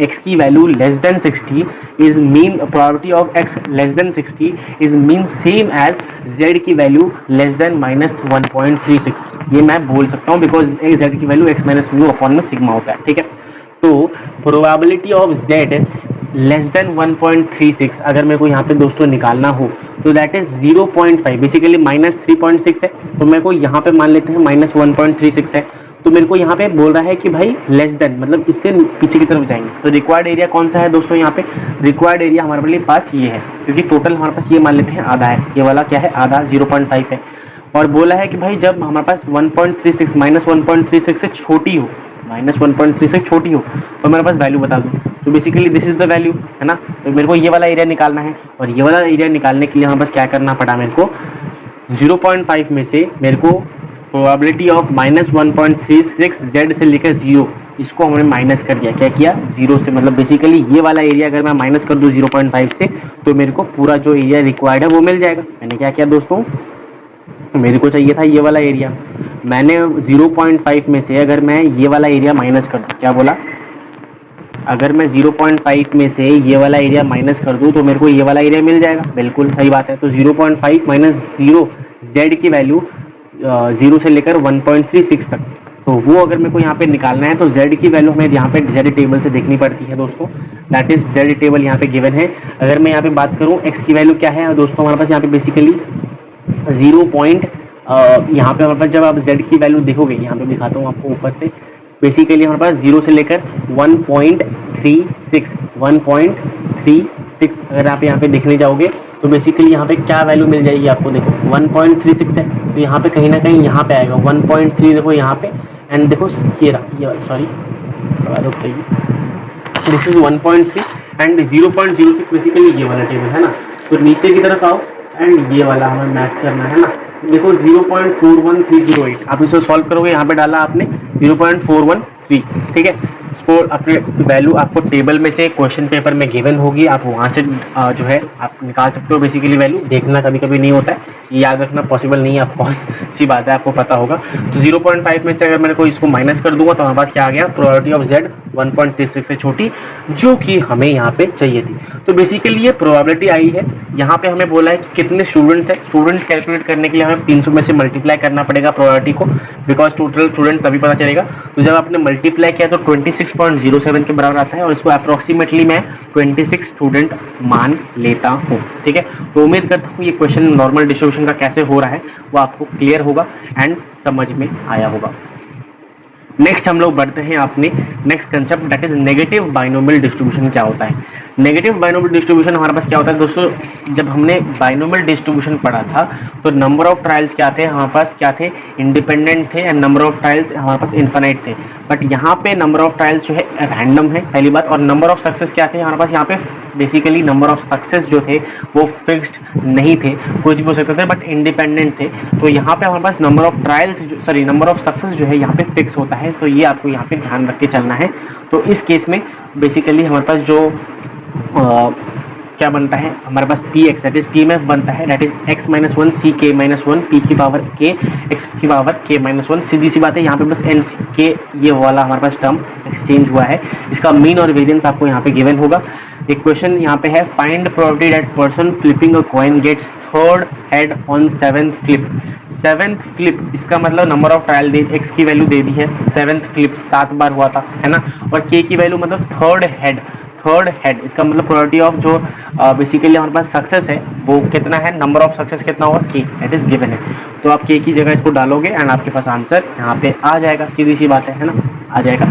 x की value less than 60 is mean, probability of x less than 60 is mean same as z की वैल्यू लेस देन माइनस 1.36। ये मैं बोल सकता हूँ बिकॉज z की वैल्यू x माइनस म्यू अपॉन में सिग्मा होता है, ठीक है। तो probability of z less than 1.36 अगर मेरे को यहाँ पे दोस्तों निकालना हो तो दैट इज 0.5, बेसिकली माइनस 3.6 है, तो मेरे को यहाँ पे मान लेते हैं माइनस 1.36 है। तो मेरे को यहाँ पे बोल रहा है कि भाई लेस देन, मतलब इससे पीछे की तरफ जाएंगे। तो रिक्वायर्ड एरिया कौन सा है दोस्तों, यहाँ पे रिक्वायर्ड एरिया हमारे पास ये है, क्योंकि टोटल हमारे पास ये मान लेते हैं आधा है, ये वाला क्या है आधा, 0.5 है। और बोला है कि भाई जब हमारे पास 1.36 माइनस 1.36 से छोटी हो, माइनस 1.3 से छोटी हो तो मेरे पास वैल्यू बता दो। तो basically this is the value, है ना। तो मेरे को ये वाला एरिया निकालना है, और ये वाला एरिया निकालने के लिए हमारे पास क्या करना पड़ा, मेरे को 0.5 में से मेरे को प्रोबेबिलिटी ऑफ माइनस 1.36 जेड से लेकर 0, इसको हमने माइनस कर दिया। क्या किया, 0 से, मतलब बेसिकली ये वाला एरिया अगर मैं माइनस कर दूँ 0.5 से तो मेरे को पूरा जो एरिया रिक्वायर्ड है वो मिल जाएगा। मैंने क्या किया दोस्तों, मेरे को चाहिए था ये वाला एरिया, मैंने 0.5 में से अगर मैं ये वाला एरिया माइनस कर दूँ, क्या बोला, अगर मैं 0.5 में से ये वाला एरिया माइनस कर दूँ तो मेरे को ये वाला एरिया मिल जाएगा। बिल्कुल सही बात है। तो 0.5 माइनस 0 जेड की वैल्यू 0 से लेकर 1.36 तक, तो वो अगर मेरे को यहाँ पे निकालना है तो z की वैल्यू हमें यहाँ पे z टेबल से देखनी पड़ती है दोस्तों। दैट इज z टेबल यहाँ पे गिवन है। अगर मैं यहाँ पे बात करूँ x की वैल्यू क्या है दोस्तों, हमारे पास यहाँ पे बेसिकली 0 पॉइंट, यहाँ पे हमारे पास जब आप z की वैल्यू देखोगे, यहाँ पे दिखाता हूँ आपको ऊपर से, बेसिकली हमारे पास 0 से लेकर 1.36 अगर आप यहाँ पे देखने जाओगे तो बेसिकली यहाँ पे क्या वैल्यू मिल जाएगी आपको, देखो 1.36 है, तो यहाँ पे कहीं ना कहीं यहाँ पे आएगा 1.3, देखो यहाँ पे, एंड देखो ये सॉरी रुक जाइए, दिस इज 1.3 एंड 0.06 बेसिकली ये वाला टेबल है ना। तो नीचे की तरफ आओ एंड ये वाला हमें मैच करना है ना। देखो 0.41308 आप इसे सॉल्व करोगे, यहाँ पे डाला आपने 0.413, ठीक है। इसको अपने वैल्यू आपको टेबल में से क्वेश्चन पेपर में गिवन होगी, आप वहाँ से जो है आप निकाल सकते हो। बेसिकली वैल्यू देखना कभी कभी नहीं होता है, ये याद रखना पॉसिबल नहीं है, ऑफकोर्स सी बात है, आपको पता होगा। तो 0.5 में से अगर मैंने को इसको माइनस कर दूंगा तो हमारे पास क्या आ गया, प्रोबेबिलिटी ऑफ z 1.36 से छोटी, जो कि हमें यहाँ पे चाहिए थी। तो बेसिकली ये प्रोबेबिलिटी आई है। यहाँ पे हमें बोला है कि कितने स्टूडेंट्स हैं। स्टूडेंट कैलकुलेट करने के लिए हमें 300 में से मल्टीप्लाई करना पड़ेगा प्रोबेबिलिटी को, बिकॉज टोटल स्टूडेंट तभी पता चलेगा। तो जब आपने मल्टीप्लाई किया तो 26.07 के बराबर आता है, और इसको अप्रोक्सीमेटली मैं 26 स्टूडेंट मान लेता हूँ। ठीक है, तो उम्मीद करता हूँ ये क्वेश्चन नॉर्मल डिस्ट्रीब्यूशन का कैसे हो रहा है वो आपको क्लियर होगा एंड समझ में आया होगा। नेक्स्ट हम लोग बढ़ते हैं अपने next concept, that is negative binomial distribution. क्या होता है नेगेटिव बाइनोमियल डिस्ट्रीब्यूशन? हमारे पास क्या होता है दोस्तों, जब हमने बाइनोमियल डिस्ट्रीब्यूशन पढ़ा था तो नंबर ऑफ ट्रायल्स क्या थे हमारे पास, क्या थे, इंडिपेंडेंट थे, एंड नंबर ऑफ ट्रायल्स हमारे पास इन्फिनाइट थे। बट यहाँ पे नंबर ऑफ ट्रायल्स जो है रैंडम है, पहली बात, और नंबर ऑफ सक्सेस क्या थे हमारे पास यहाँ पे, बेसिकली नंबर ऑफ सक्सेस जो थे वो फिक्स्ड नहीं थे, कुछ भी हो सकते थे बट इंडिपेंडेंट थे। तो यहाँ पे हमारे पास number of trials sorry number of success जो है यहाँ पे फिक्स होता है, तो ये आपको यहाँ पे ध्यान रख के चलना है। तो इस केस में बेसिकली हमारे पास जो क्या बनता है हमारे पास P X, that is P M F बनता है, that is X minus one C के माइनस वन पी की पावर के एक्स की पावर के माइनस वन। सीधी सी बात है, यहाँ पे बस एन के ये वाला हमारे पास टर्म एक्सचेंज हुआ है। इसका मीन और वेरिएंस आपको यहाँ पे गिवन होगा। एक क्वेश्चन यहाँ पे है, find probability that person flipping a coin gets third head on seventh flip. Seventh flip इसका मतलब नंबर ऑफ ट्रायल दे, एक्स की वैल्यू दे दी है, सेवेंथ फ्लिप 7 बार हुआ था, है ना, और के की वैल्यू मतलब थर्ड हेड, थर्ड हेड इसका मतलब प्रोबेबिलिटी ऑफ जो बेसिकली हमारे पास सक्सेस है वो कितना है, नंबर ऑफ सक्सेस कितना होगा, के, दैट इज गिवन है। तो आप के की जगह इसको डालोगे एंड आपके पास आंसर यहाँ पे आ जाएगा, सीधी सी बात है ना, आ जाएगा।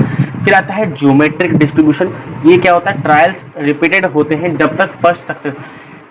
फिर आता है ज्योमेट्रिक डिस्ट्रीब्यूशन। ये क्या होता है, ट्रायल्स रिपीटेड होते हैं जब तक फर्स्ट सक्सेस,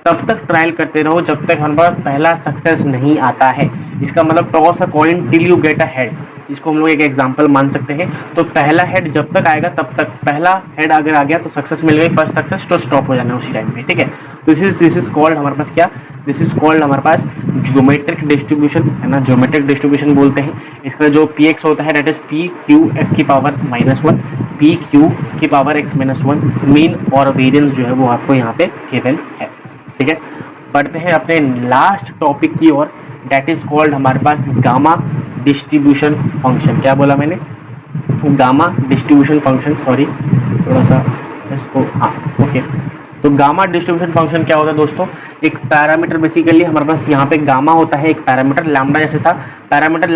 तब तक ट्रायल करते रहो जब तक हमारे पास पहला सक्सेस नहीं आता है। इसका मतलब toss a coin till you get a head, इसको हम लोग एक एग्जांपल मान सकते हैं। तो पहला हेड जब तक आएगा तब तक, पहला हेड अगर आ गया तो सक्सेस मिल गई, फर्स्ट सक्सेस, तो स्टॉप हो जाना उसी टाइम पे। ठीक है, तो दिस इज कॉल्ड हमारे पास क्या, दिस इज कॉल्ड हमारे पास ज्योमेट्रिक डिस्ट्रीब्यूशन, है ना, ज्योमेट्रिक डिस्ट्रीब्यूशन बोलते हैं। इसका जो पी एक्स होता है that is P Q F की power minus one, P Q की power X minus one, mean और वेरियंस जो है वो आपको यहाँ पे गिवन है। ठीक है, बढ़ते हैं अपने लास्ट टॉपिक की ओर, दैट इज कॉल्ड हमारे पास गामा डिस्ट्रीब्यूशन फंक्शन। क्या बोला मैंने, गामा डिस्ट्रीब्यूशन फंक्शन, सॉरी थोड़ा सा इसको, हाँ ओके। तो गामा डिस्ट्रीब्यूशन फंक्शन क्या होता है दोस्तों, एक पैरामीटर बेसिकली हमारे पास यहाँ पे गामा होता है, एक पैरामीटर लैम्डा जैसे था, parameter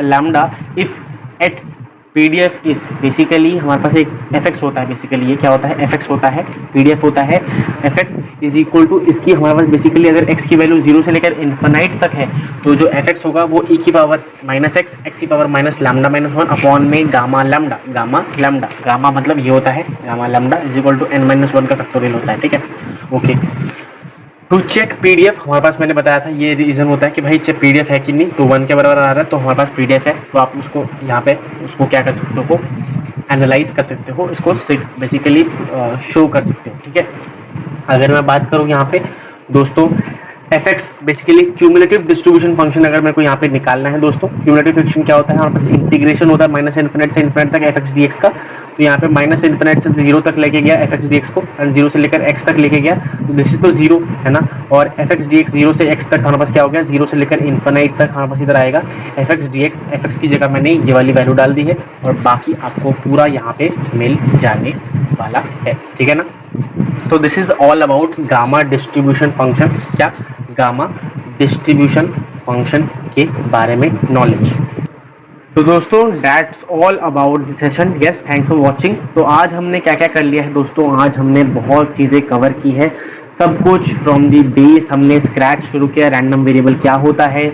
lambda if its PDF is, basically हमारे पास एक एफ होता है, बेसिकली ये क्या होता है, एफ होता है, पीडीएफ होता है, एफ इज इक्वल टू इसकी हमारे पास बेसिकली अगर एक्स की वैल्यू 0 से लेकर इन्फिनाइट तक है तो जो एफ होगा वो ई की पावर माइनस एक्स की power minus lambda minus one upon में गामा लैम्डा, गामा मतलब ये होता है, gamma lambda is equal to n minus one का फैक्टोरियल होता है। ठीक है, ओके। टू चेक पीडीएफ, हमारे पास मैंने बताया था ये रीजन होता है कि भाई चेक पीडीएफ है कि नहीं, तो 1 के बराबर आ रहा है तो हमारे पास पीडीएफ है, तो आप उसको यहाँ पे उसको क्या कर सकते हो, एनालाइज कर सकते हो, इसको बेसिकली शो कर सकते हो। ठीक है, अगर मैं बात करूँ यहाँ पे दोस्तों, F x basically cumulative distribution function अगर मेरे को यहाँ पे निकालना है दोस्तों, क्यूमुलेटिव फंक्शन क्या होता है, हमारे पास इंटीग्रेशन होता है माइनस इन्फिनिट से इन्फिनिट तक एफ एक्स डी एक्स का। तो यहाँ पे माइनस इन्फिनिट से 0 तक लेके गया एफ एक्स डी एक्स को, एंड 0 से लेकर x तक लेके गया, तो दिस इज तो 0 है ना, और एफ एक्स डी एक्स 0 से x तक हमारे पास क्या हो गया, 0 से लेकर इन्फिनिट तक हमारे पास इधर आएगा F x D x, F x की जगह मैंने ये वाली वैल्यू डाल दी है, और बाकी आपको पूरा यहाँ पे मिल जाने वाला है। ठीक है ना, तो this is all about gamma distribution function, क्या, गामा डिस्ट्रीब्यूशन फंक्शन के बारे में नॉलेज। तो दोस्तों that's all about the session, yes thanks for watching. तो आज हमने क्या क्या कर लिया है दोस्तों, आज हमने बहुत चीज़ें कवर की है, सब कुछ फ्रॉम दी बेस हमने स्क्रैच शुरू किया, रैंडम वेरिएबल क्या होता है,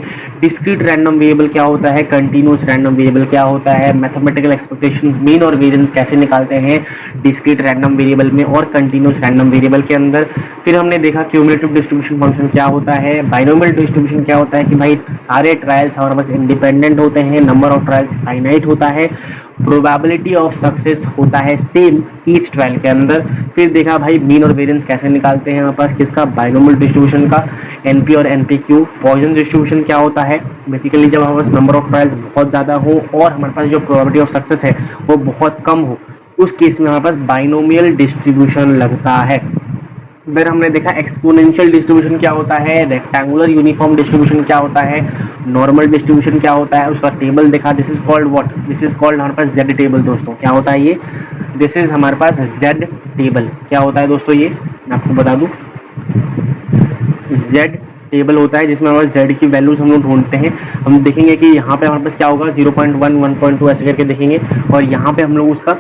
डिस्क्रीट रैंडम वेरिएबल क्या होता है, कंटिन्यूस रैंडम वेरिएबल क्या होता है, मैथमेटिकल एक्सपेक्टेशंस मीन और वेरिएंस कैसे निकालते हैं डिस्क्रीट रैंडम वेरिएबल में और कंटिन्यूस रैंडम वेरिएबल के अंदर। फिर हमने देखा क्यूमुलेटिव डिस्ट्रीब्यूशन फंक्शन क्या होता है, बाइनोमियल डिस्ट्रीब्यूशन क्या होता है कि भाई सारे ट्रायल्स हमारे पास इंडिपेंडेंट होते हैं, नंबर ऑफ ट्रायल्स फाइनाइट होता है, प्रोबेबिलिटी ऑफ सक्सेस होता है सेम ईच ट्रायल के अंदर। फिर देखा भाई मीन और वेरिएंस कैसे निकालते हैं हमारे पास किसका, बाइनोमियल डिस्ट्रीब्यूशन का, एनपी और एनपीक्यू। पॉइसन डिस्ट्रीब्यूशन क्या होता है, बेसिकली जब हमारे पास नंबर ऑफ ट्रायल्स बहुत ज़्यादा हो और हमारे पास जो प्रोबेबिलिटी ऑफ सक्सेस है वो बहुत कम हो, उस केस में हमारे पास बाइनोमियल डिस्ट्रीब्यूशन लगता है। फिर हमने देखा एक्सपोनेंशियल डिस्ट्रीब्यूशन क्या होता है, रेक्टेंगुलर यूनिफॉर्म डिस्ट्रीब्यूशन क्या होता है, नॉर्मल डिस्ट्रीब्यूशन क्या होता है, उसका टेबल देखा। This is called what, this is called हमारे पास जेड टेबल दोस्तों। क्या होता है ये, दिस इज हमारे पास जेड टेबल। क्या होता है दोस्तों ये, मैं आपको बता दूं, जेड टेबल होता है जिसमें हमारे जेड की वैल्यूज हम लोग ढूंढते हैं। हम देखेंगे कि यहाँ पे हमारे पास क्या होगा, 0.1, 1.2 ऐसे करके देखेंगे, और यहाँ पे हम लोग उसका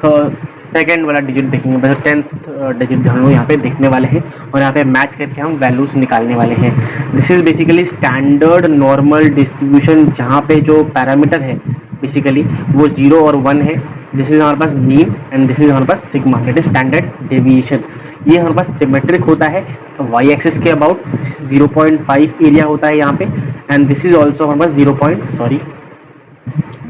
सेकेंड वाला डिजिट देखेंगे, मतलब 10th डिजिट हम लोग यहाँ पे देखने वाले हैं, और यहाँ पे मैच करके हम वैल्यूज निकालने वाले हैं। This is basically standard normal distribution, जहाँ पे जो पैरामीटर है बेसिकली वो 0 और 1 है। दिस इज हमारे पास मीन एंड दिस इज हमारे पास sigma, that is standard deviation. ये हमारे पास सिमेट्रिक होता है वाई एक्सिस के अबाउट, 0.5 एरिया होता है यहाँ पे, एंड दिस इज ऑल्सो हमारे पास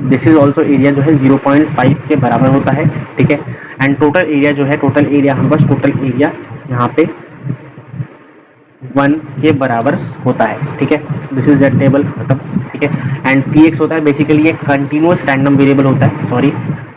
दिस इज ऑल्सो एरिया जो है 0.5 के बराबर होता है, ठीक है। एंड टोटल एरिया जो है, टोटल एरिया हमारे पास, टोटल एरिया यहाँ पे 1 के बराबर होता है, ठीक है। दिस इज जेड टेबल खत्म, ठीक है। एंड पी एक्स होता है बेसिकली एक कंटिन्यूस रैंडम वेरिएबल होता है, sorry,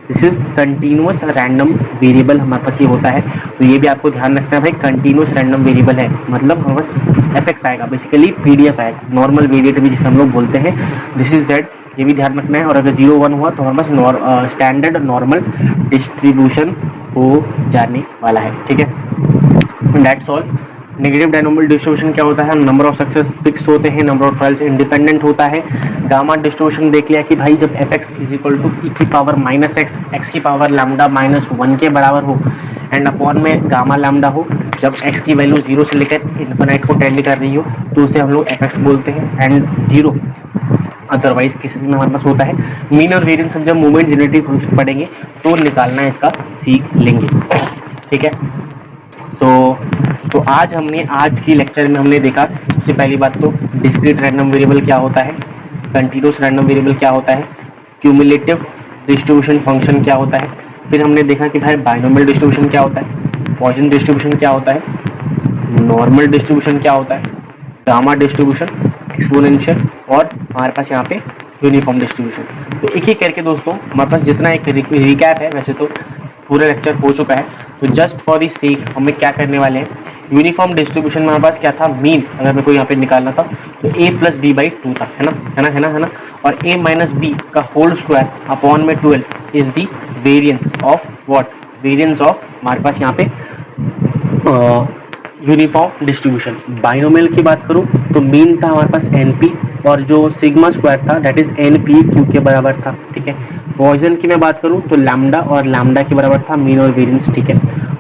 this is continuous random variable हमारे पास ये होता है। तो ये भी आपको ध्यान रखना है भाई, कंटिन्यूस रैंडम वेरिएबल है मतलब हमारे पास एफ एक्स आएगा, बेसिकली पीडीएफ आएगा, नॉर्मल वेरिएबल भी जिसे हम लोग बोलते हैं। दिस इज जेड, ये भी ध्यान रखना है। और अगर 0 1 हुआ तो हमारे पास स्टैंडर्ड नॉर्मल डिस्ट्रीब्यूशन हो जाने वाला है, ठीक है। That's all. नेगेटिव डायनोमियल डिस्ट्रीब्यूशन क्या होता है, नंबर ऑफ सक्सेस फिक्स होते हैं, नंबर ऑफ ट्रायल्स इंडिपेंडेंट होता है। गामा डिस्ट्रीब्यूशन देख लिया कि भाई जब F X is equal to E की पावर माइनस एक्स, एक्स की पावर लैम्डा माइनस 1 के बराबर हो, एंड अपॉन में गामा लैम्डा हो, जब एक्स की वैल्यू 0 से लेकर इन्फिनिट को टेंड कर रही हो तो उसे हम लोग एफ एक्स बोलते हैं, एंड 0 अदरवाइज केसेस में हमारे पास होता है। मीन और वेरिएंस हम जब मूवमेंट जनरेटिव फंक्शन पढ़ेंगे तो निकालना इसका सीख लेंगे, ठीक है। तो आज आज की लेक्चर में हमने देखा, सबसे पहली बात तो डिस्क्रीट रैंडम वेरिएबल क्या होता है, कंटीन्यूअस रैंडम वेरिएबल क्या होता है, क्यूमुलेटिव डिस्ट्रीब्यूशन फंक्शन क्या होता है। फिर हमने देखा कि भाई बाइनोमियल डिस्ट्रीब्यूशन क्या होता है, पॉइसन डिस्ट्रीब्यूशन क्या होता है, नॉर्मल डिस्ट्रीब्यूशन क्या होता है, गामा डिस्ट्रीब्यूशन, एक्सपोनेंशियल, और हमारे पास यहाँ पे यूनिफॉर्म डिस्ट्रीब्यूशन। तो एक एक करके दोस्तों हमारे पास जितना एक रिकैप है, वैसे तो पूरा लेक्चर हो चुका है, तो जस्ट फॉर दी सेक हमें क्या करने वाले हैं, यूनिफॉर्म डिस्ट्रीब्यूशन में हमारे पास क्या था, मीन अगर मेरे को यहाँ पे निकालना था तो a प्लस बी बाई 2 था, है ना, है ना, है ना, है ना। और a माइनस बी का होल स्क्वायर अपॉन में 12 is the variance of what, variance of हमारे पास यहाँ पे यूनिफॉर्म डिस्ट्रीब्यूशन। बाइनोमियल की बात करूं तो मीन था हमारे पास एनपी, और जो सिग्मा स्क्वायर था दैट इज एनपी क्यू के बराबर था, ठीक है। पॉइसन की मैं बात करूं तो लैम्डा और लैम्डा के बराबर था मीन और वेरिएंस, ठीक है।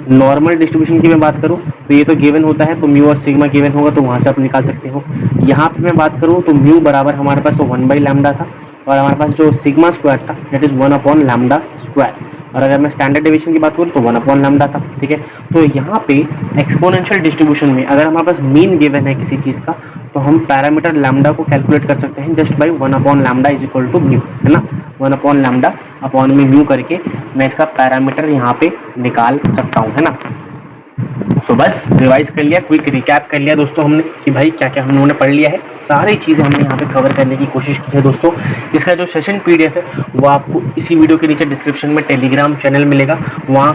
नॉर्मल डिस्ट्रीब्यूशन की मैं बात करूं तो ये तो गिवन होता है, तो म्यू और सिग्मा गिवन होगा तो वहां से आप निकाल सकते हो। यहाँ पे मैं बात करूं तो म्यू बराबर हमारे पास 1 बाई लैम्डा था, और हमारे पास जो सिग्मा स्क्वायर था that is 1 upon lambda square, और अगर मैं स्टैंडर्ड डेविएशन की बात करूँ तो 1 अपॉन लैम्डा था, ठीक है। तो यहाँ पे एक्सपोनेंशियल डिस्ट्रीब्यूशन में अगर हमारे पास मीन गिवन है किसी चीज़ का, तो हम पैरामीटर लैम्डा को कैलकुलेट कर सकते हैं just by 1 upon lambda is equal to mu, है ना। 1 अपॉन लैम्डा अपॉन में म्यू करके मैं इसका पैरामीटर यहाँ पे निकाल सकता हूँ, है ना। तो बस रिवाइज कर लिया, क्विक रिकैप कर लिया दोस्तों हमने कि भाई क्या क्या हम लोगों ने पढ़ लिया है, सारी चीज़ें हमने यहाँ पे कवर करने की कोशिश की है दोस्तों। इसका जो सेशन पीडीएफ है वो आपको इसी वीडियो के नीचे डिस्क्रिप्शन में टेलीग्राम चैनल मिलेगा, वहाँ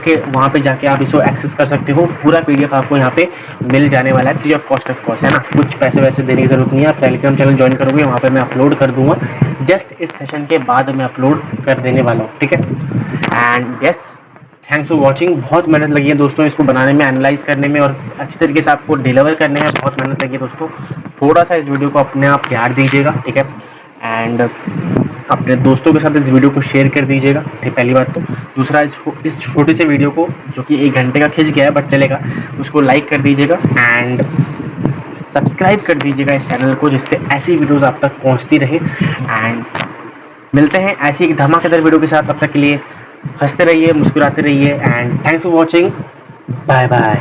पे जाके आप इसको एक्सेस कर सकते हो। पूरा पीडीएफ आपको यहाँ पे मिल जाने वाला है free of cost, of course, है ना। कुछ पैसे वैसे देने की जरूरत नहीं है, आप टेलीग्राम चैनल ज्वाइन करोगे वहाँ पे मैं अपलोड कर दूंगा, जस्ट इस सेशन के बाद मैं अपलोड कर देने वाला हूँ, ठीक है। And yes, thanks for watching. बहुत मेहनत लगी है दोस्तों इसको बनाने में, एनालाइज करने में, और अच्छी तरीके से आपको डिलीवर करने में बहुत मेहनत लगी है दोस्तों। थोड़ा सा इस वीडियो को अपने आप प्यार दीजिएगा, ठीक है। एंड अपने दोस्तों के साथ इस वीडियो को शेयर कर दीजिएगा, ठीक, पहली बात तो। दूसरा, इस छोटे से वीडियो को जो कि 1 घंटे का खिंच गया है बट चलेगा, उसको लाइक कर दीजिएगा एंड सब्सक्राइब कर दीजिएगा इस चैनल को, जिससे ऐसी वीडियोज़ आप तक पहुँचती रहे। एंड मिलते हैं ऐसी एक धमाकेदार वीडियो के साथ, तब तक के लिए हंसते रहिए, मुस्कुराते रहिए, and thanks for watching, bye bye.